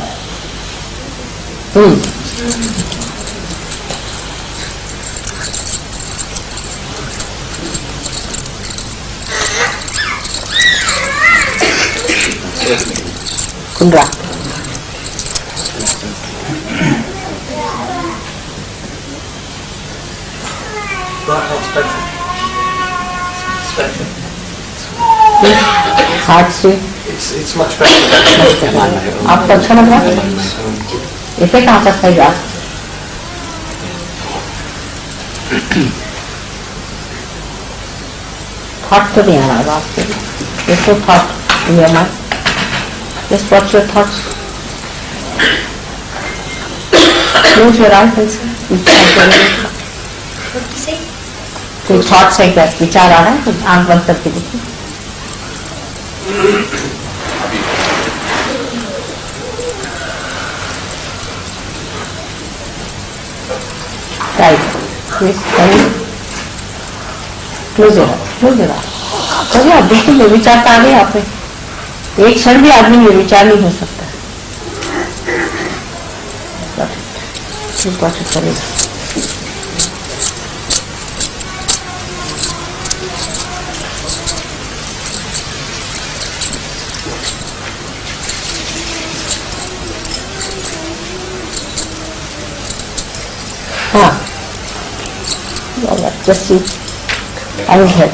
Kundra. Heart से It's much better. आपको अच्छा लग रहा है? इसे कहाँ तक है यार? थॉट तो नहीं आ रहा आपके. Just no thought in your mind. Just watch your thoughts. Close your eyes and see. What do you say? कोई thoughts है क्या? विचार आ रहा है? तो आँख बंद करके देखिए. Right. Yes, can you close your eyes? Close your eyes. कभी आप देखिए विचार तो आ गए आप में. एक क्षण भी आदमी में विचार नहीं हो सकता. Got it. करेगा. हाँ. All right. Just see. I will head.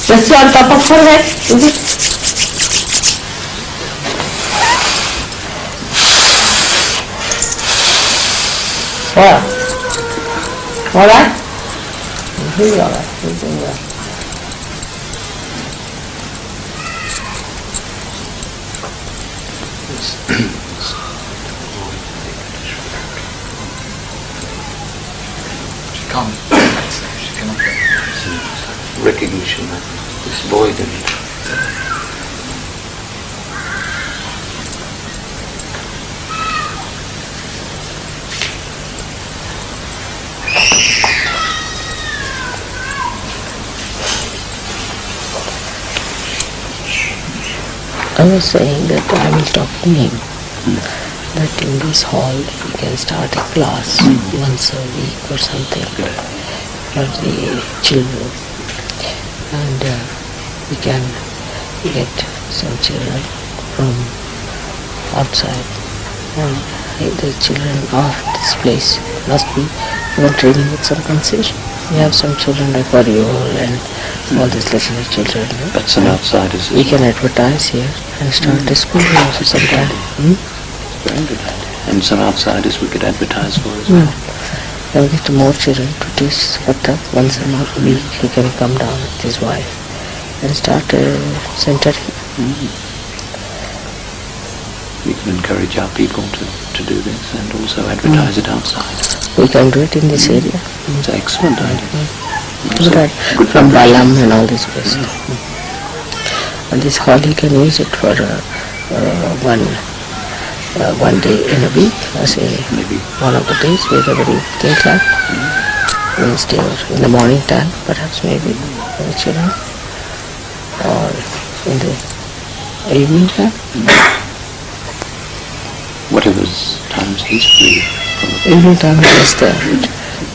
Just on top of her head, is it? Yeah. All right? He's all right. He's doing well. She can't. She cannot. Recognition of this void in it. I was saying that I will talk to him, that in this hall we can start a class once a week or something for the children, and we can get some children from outside, and the children of this place must be given training with some concession. We have some children like KAROL and all these little children. But some outsiders. We can advertise here and start a school also sometime. Very good idea. And some outsiders we could advertise for as well. Then get more children to teach Kathak once a week. He can come down with his wife and start a center here. We can encourage our people to do this and also advertise it outside. We can do it in this area. It's an excellent idea. Good from Balam and all these places. And this hall you can use it for one day in a week, say Maybe. one of the days wherever you think like. Wednesday or in the morning time, perhaps maybe for the children, or in the evening time. whatever times he's free. Evening time is there.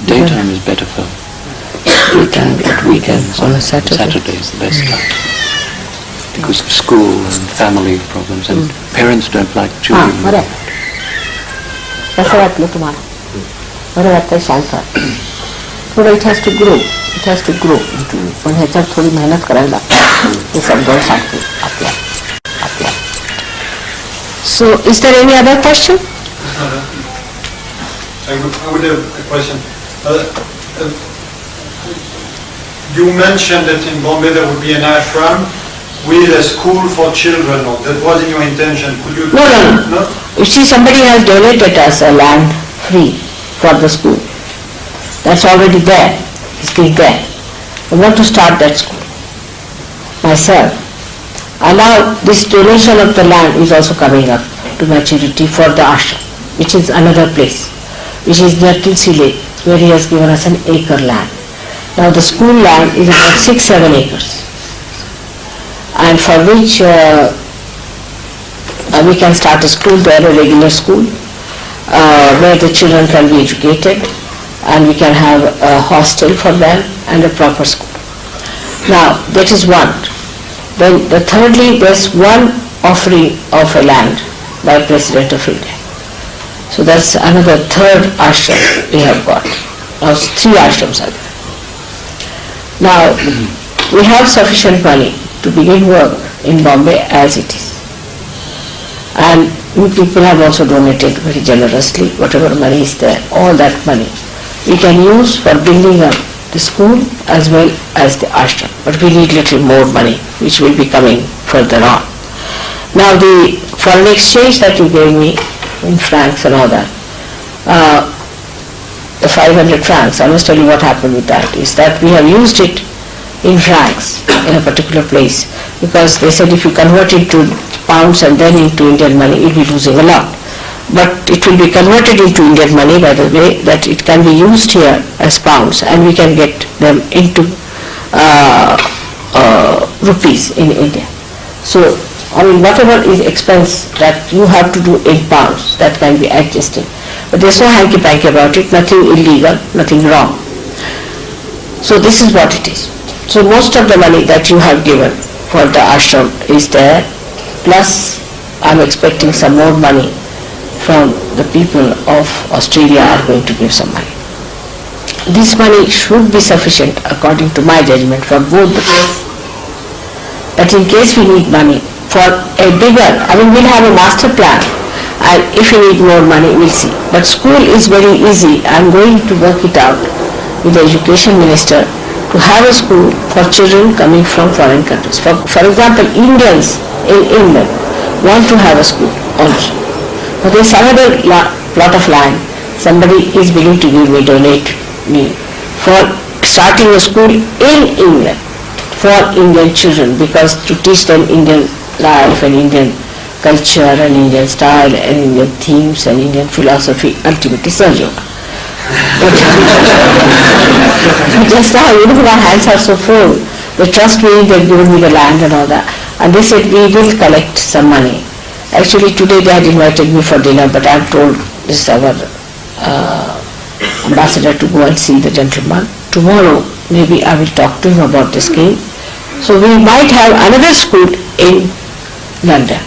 Daytime is better for Daytime, but weekends on a Saturday. Saturday is the best time. Because of school and family problems, and parents don't like children. बरं कसं वाटलं तुम्हाला बरं वाटतं शांत थोडं it has to grow पण ह्याच्यात थोडी मेहनत करायला ते समजावून सांगते आपल्या So is there any other question? I would have a question. You mentioned that in Bombay there would be an ashram with a school for children. Or that wasn't your intention. Could you? No. You see, somebody has donated us a land free for the school. That's already there. It's been there. I want to start that school myself. And now this donation of the land is also coming up to maturity for the ashram, which is another place, which is near Tulsi Lake, where he has given us an acre land. Now the school land is about 6-7 acres, and for which we can start a school there, a regular school, where the children can be educated, and we can have a hostel for them and a proper school. Now that is one. Then thirdly, there's one offering of a land by President of India. So that's another third ashram we have got. Now 3 ashrams are there. Now we have sufficient money to begin work in Bombay as it is. And you people have also donated very generously whatever money is there, all that money we can use for building up the school as well as the ashram. But we need little more money, which will be coming further on. Now the foreign exchange that you gave me in francs and all that, the 500 francs, I must tell you what happened with that, is that we have used it in francs in a particular place, because they said if you convert it to pounds and then into Indian money, you'll be losing a lot. But it will be converted into Indian money by the way that it can be used here as pounds, and we can get them into rupees in India. So, I mean, whatever is expense that you have to do in pounds, that can be adjusted. But there's no hanky-panky about it, nothing illegal, nothing wrong. So this is what it is. So most of the money that you have given for the ashram is there, plus I'm expecting some more money from the people of Australia are going to give some money. This money should be sufficient according to my judgment for both the cases. But in case we need money for a bigger, I mean we'll have a master plan, and if we need more money we'll see. But school is very easy. I'm going to work it out with the education minister to have a school for children coming from foreign countries. For example, Indians in England want to have a school also. But there's another plot of land somebody is willing to donate me for starting a school in England for Indian children, because to teach them Indian life and Indian culture and Indian style and Indian themes and Indian philosophy, ultimately Sergio. Just now, my hands are so full. They trust me, they've given me the land and all that. And they said, we will collect some money. Actually, today they had invited me for dinner, but I've told this our ambassador to go and see the gentleman. Tomorrow, maybe I will talk to him about this scheme. So we might have another school in London.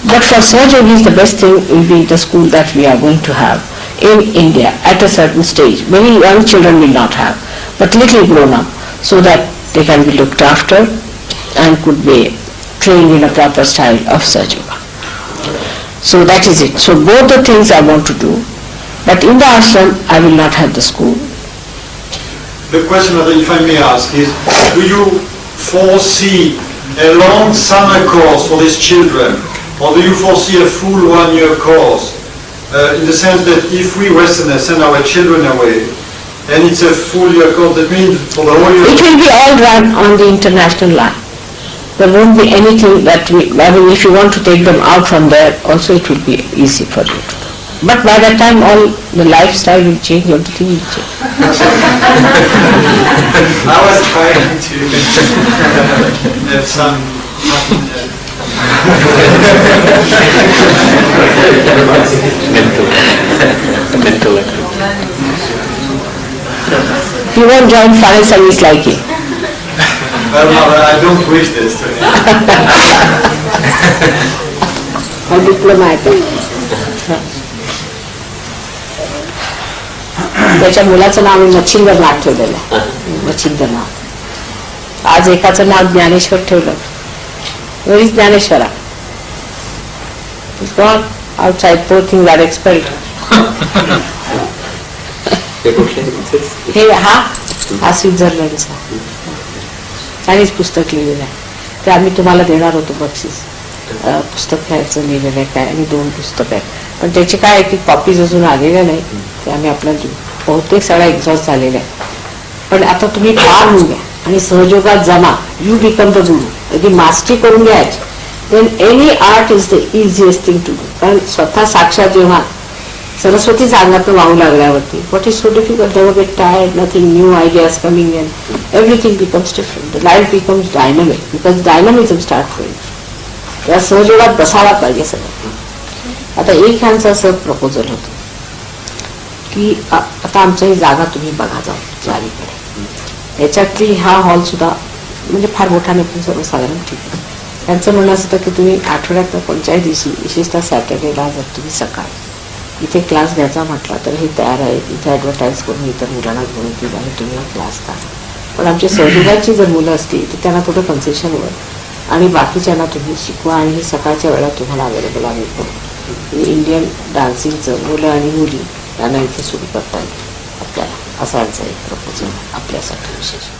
But for surgery, the best thing will be the school that we are going to have in India at a certain stage. Many young children will not have, but little grown up, so that they can be looked after and could be trained in a proper style of surgery. So that is it. So both the things I want to do, but in the ashram I will not have the school. The question, if I may ask, is do you foresee a long summer course for these children, or do you foresee a full 1-year course? In the sense that if we Westerners send our children away, and it's a full year course, that means for the whole year... It will be all run on the international line. There won't be anything that I mean, if you want to take them out from there, also it will be easy for you to do. But by that time, all the lifestyle will change, everything will change. I was trying to have some mental. He won't join foreign service like you. Well, mother, I don't wish this to him. A diplomat. त्याच्या मुलाचं नाव मी मच्छिंद्रनाथ ठेवलेलं आहे. मच्छिंद्रनाथ. आज एकाचं नाव ज्ञानेश्वर ठेवलं. Where is Jnaneshwara? He's gone outside. Poor thing got expelled. हे हा स्वित्झर्लंडचा Chinese पुस्तक लिहिलेलं आहे. ते आम्ही तुम्हाला देणार होतो बक्षीस. पुस्तक घ्यायचं लिहिलेलं आहे काय, आणि 2 पुस्तक आहेत, पण त्याची काय की कॉपीज अजून आलेल्या नाही. ते आम्ही आपल्याला देऊ. बहुतेक सगळा एक्झॉस्ट झालेला आहे. पण आता तुम्ही फार होऊन घ्या आणि सहयोगात जमा. यू बिकम द गुरु. यदि मास्टरी करून घ्यायची then any art is the easiest thing to do. कारण स्वतः साक्षात जेव्हा सरस्वती सांगत वाहू लागल्यावरती what is so difficult. Never get tired. Nothing new ideas coming in. Everything becomes different. The life becomes dynamic because dynamism start होईल. त्या सहयोगात बसायला पाहिजे सगळं. आता एक ह्यांचं असं प्रपोजल होतं की आता आमच्या ही जागा तुम्ही बघा जाऊ चारीकडे. याच्यातली हा हॉल सुद्धा म्हणजे फार मोठा नाही पण सर्वसाधारण ठीक आहे. त्यांचं म्हणणं असतं की तुम्ही आठवड्यात कोणत्याही दिवशी विशेषतः सॅटर्डेला जर तुम्ही सकाळी इथे क्लास घ्यायचा म्हटला तर हे तयार आहे. इथे ॲडव्हर्टाईज करून इतर मुलांना घेऊन येतील आणि तुम्ही क्लास करा. पण आमच्या सहयोगाची जर मुलं असतील तर त्यांना थोडं कन्सेशनवर आणि बाकीच्यांना तुम्ही शिकवा आणि हे सकाळच्या वेळा तुम्हाला अवेलेबल आम्ही करू. इंडियन डान्सिंगचं मुलं आणि मुली यांना इथे सुरू करता येईल आपल्याला. असा आमचा एक प्रपोजल आपल्यासाठी विशेष.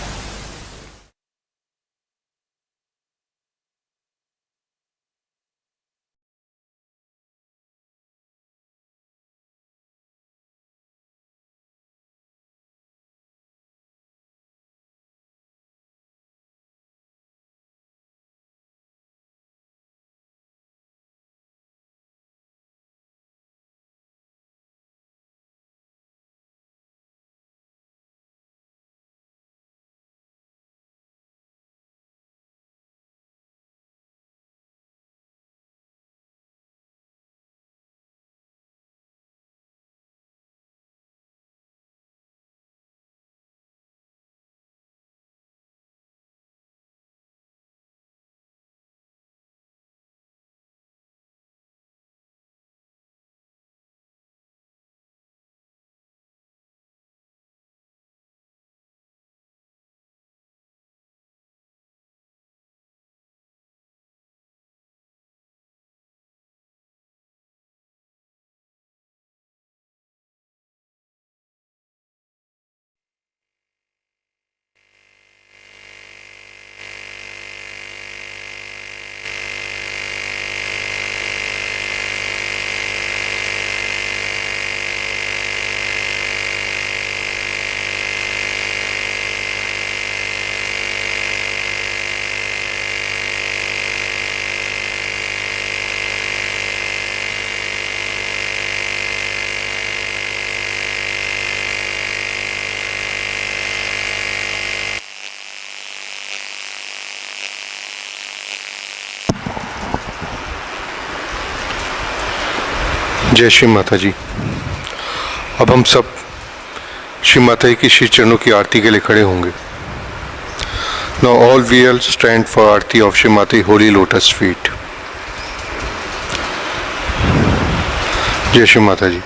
जय श्री माता जी। अब हम सब श्री माता जी की श्री चरणों की आरती के लिए खड़े होंगे। Now all we will stand for aarti of Shri Mata holy lotus feet. Jai Shri Mata जी।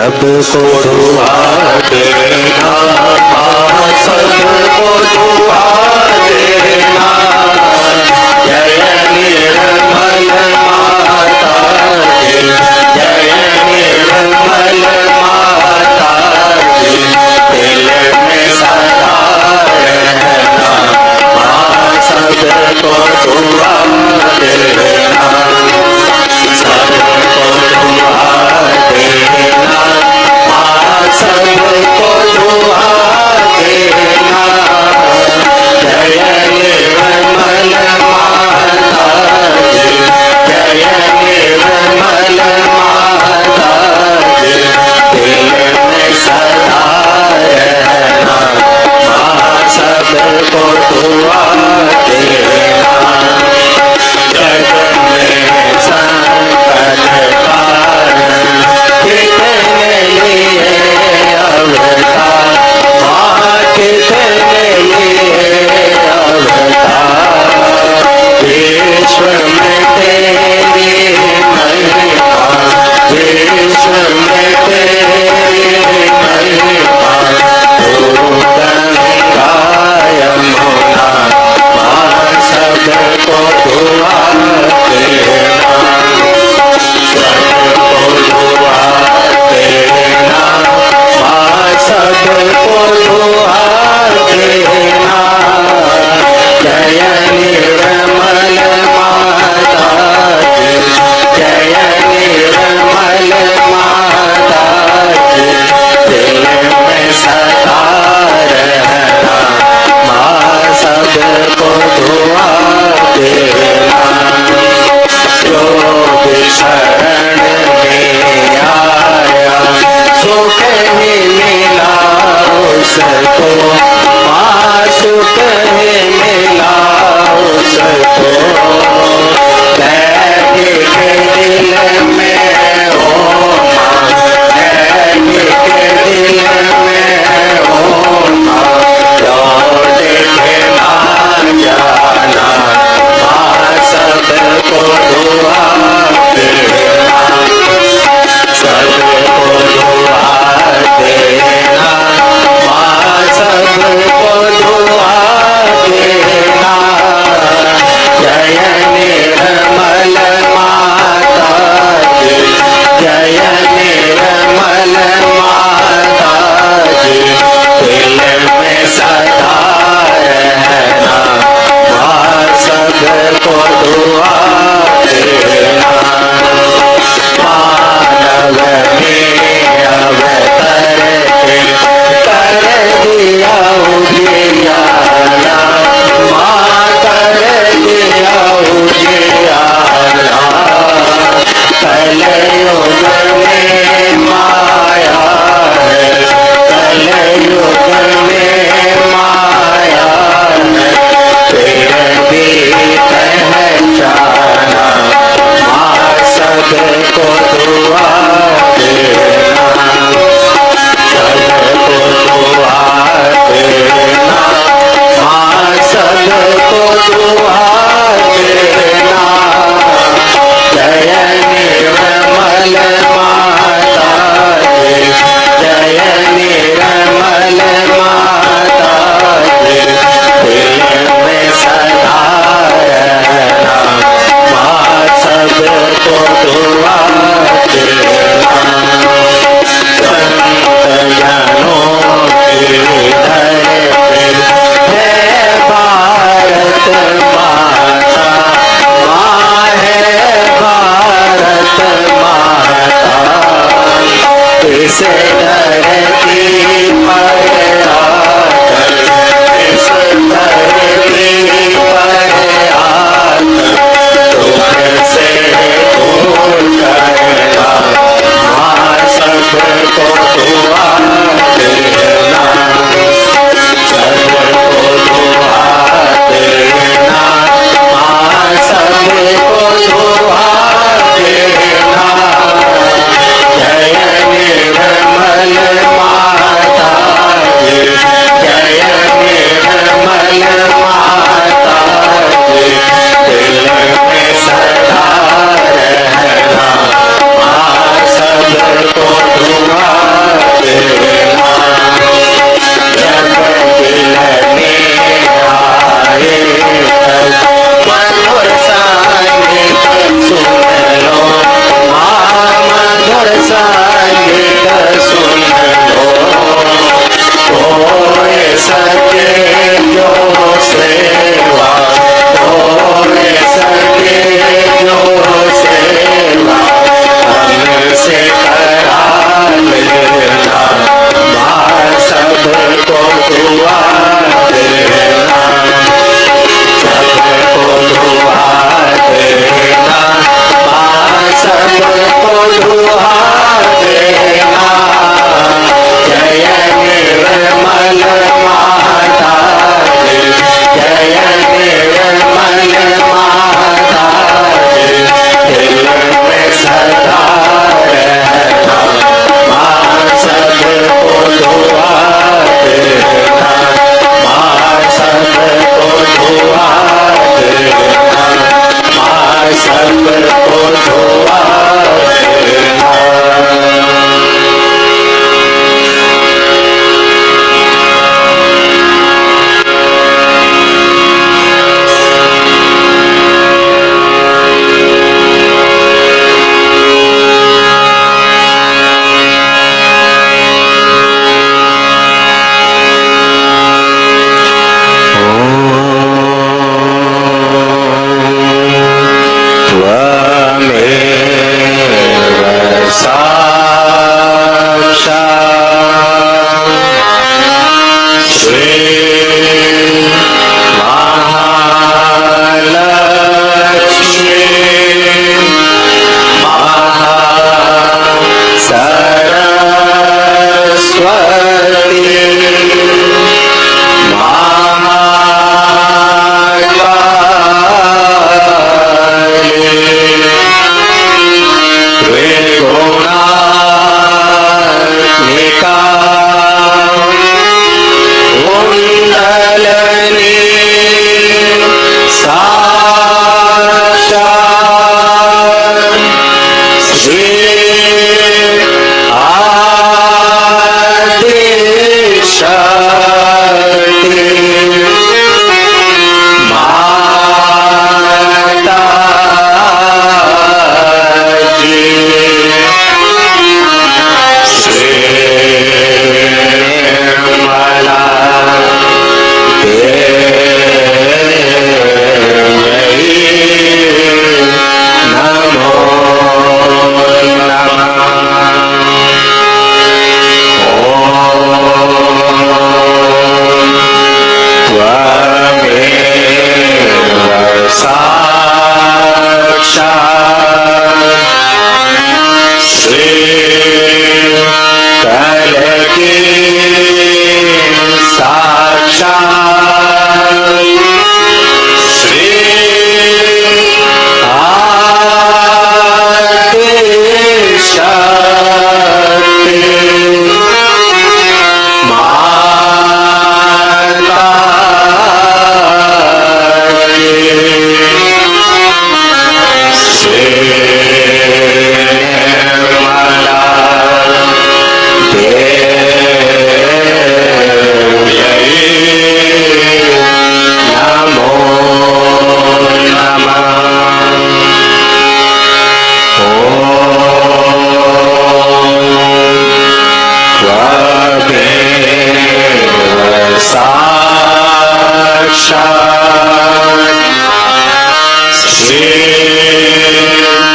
सबको दुआ देना, माँ सबको दुआ देना। जय निर्मल माता की, जय निर्मल माता की, दिल में सदा रहना, माँ सबको दुआ देना, सबको दुआ देना, माँ सबको दुआ देना। जय निर्मल माता की, जय निर्मल माता की, दिल में सदा रहना, माँ सबको दुआ देना। जग में संकट कारण कितने लिए अवतार, माँ कितने लिए अवतार। विश्व में तेरी महिमा, विश्व में तेरी महिमा। तू गंगा यमुना, माँ सबको दुआ देना, सबको दुआ देना, माँ सबको दुआ देना। जय निर्मल माता की, जय निर्मल माता की, दिल में सदा रहना, माँ सबको दुआ देना। जो भी शरण में आया सुख ही मिला उसको, माँ सुख ही मिला उसको। बैठ के दिल में हो माँ, बैठ के दिल में हो माँ, लौट के ना जाना, माँ सबको दुआ देना, सबको दुआ देना, माँ सबको दुआ देना। जय निर्मल माता की, जय निर्मल माता की, दिल में सदा रहना, माँ सबको दुआ देना। मानव में अवतर के कर दिया उजियारा, माँ कर दिया उजियारा। कलयुग में माया है, कलयुग में माया है, फिर भी पहचान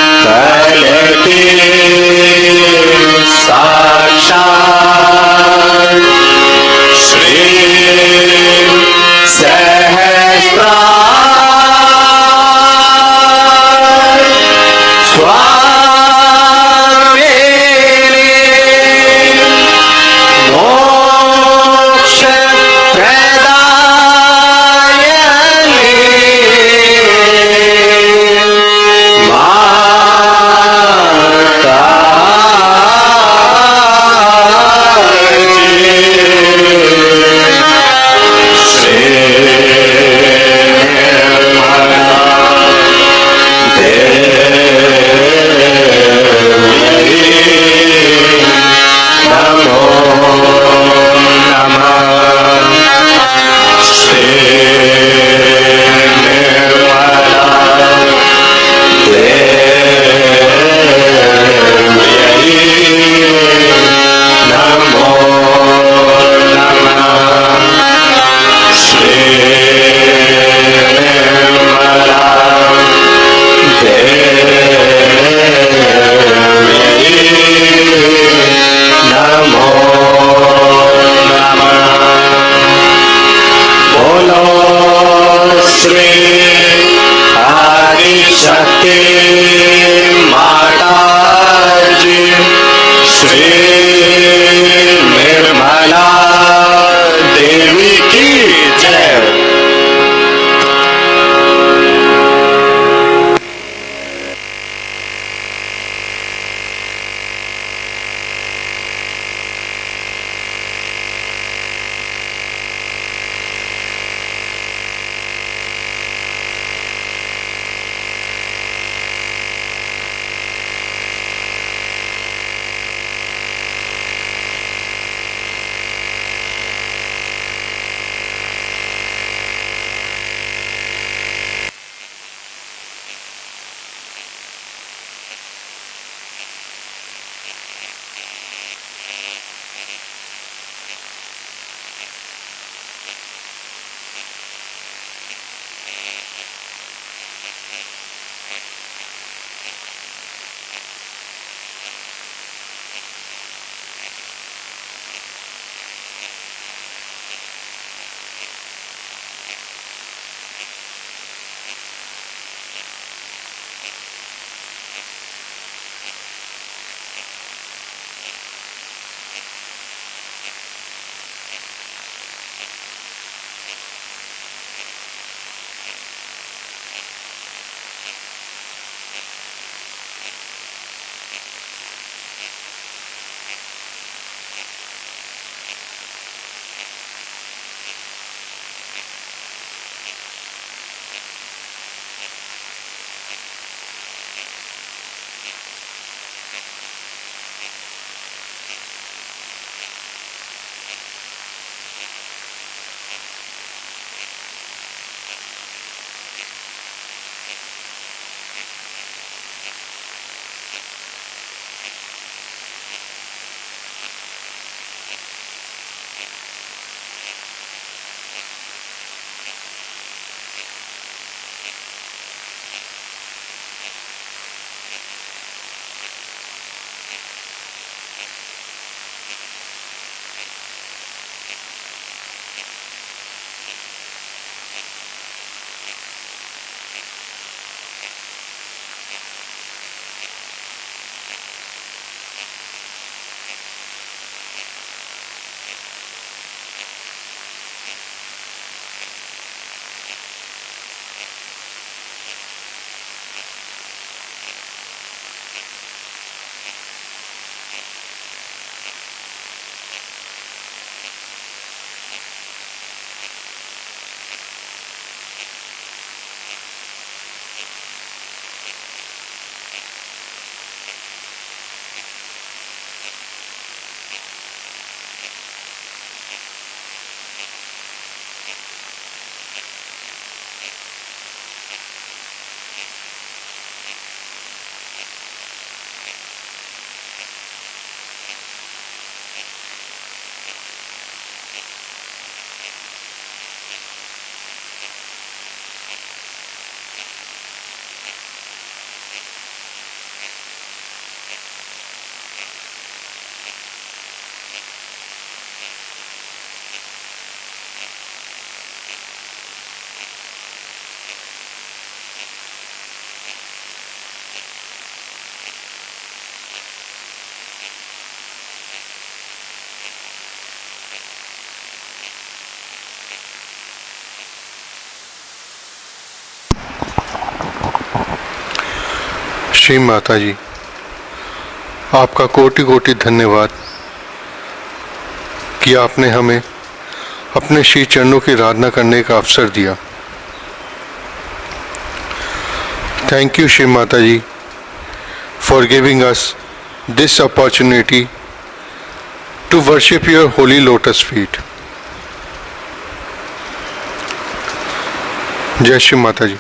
शीतलती साक्षात् श्री सहस्रार स्वामिनी मोक्ष प्रदायिनी माता श्री निर्मला नमो नमः श्री निर्मला नमो नमः श्री निर्मला नमो नमः बोलो श्री आदिशक्ति माता जी श्री निर्मला देवी की जय। श्री माता जी, आपका कोटि कोटि धन्यवाद कि आपने हमें अपने श्री चरणों की आराधना करने का अवसर दिया। Thank you Shri Mata ji for giving us this opportunity to worship your holy lotus feet. Jai Shri Mata ji.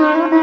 Thank you.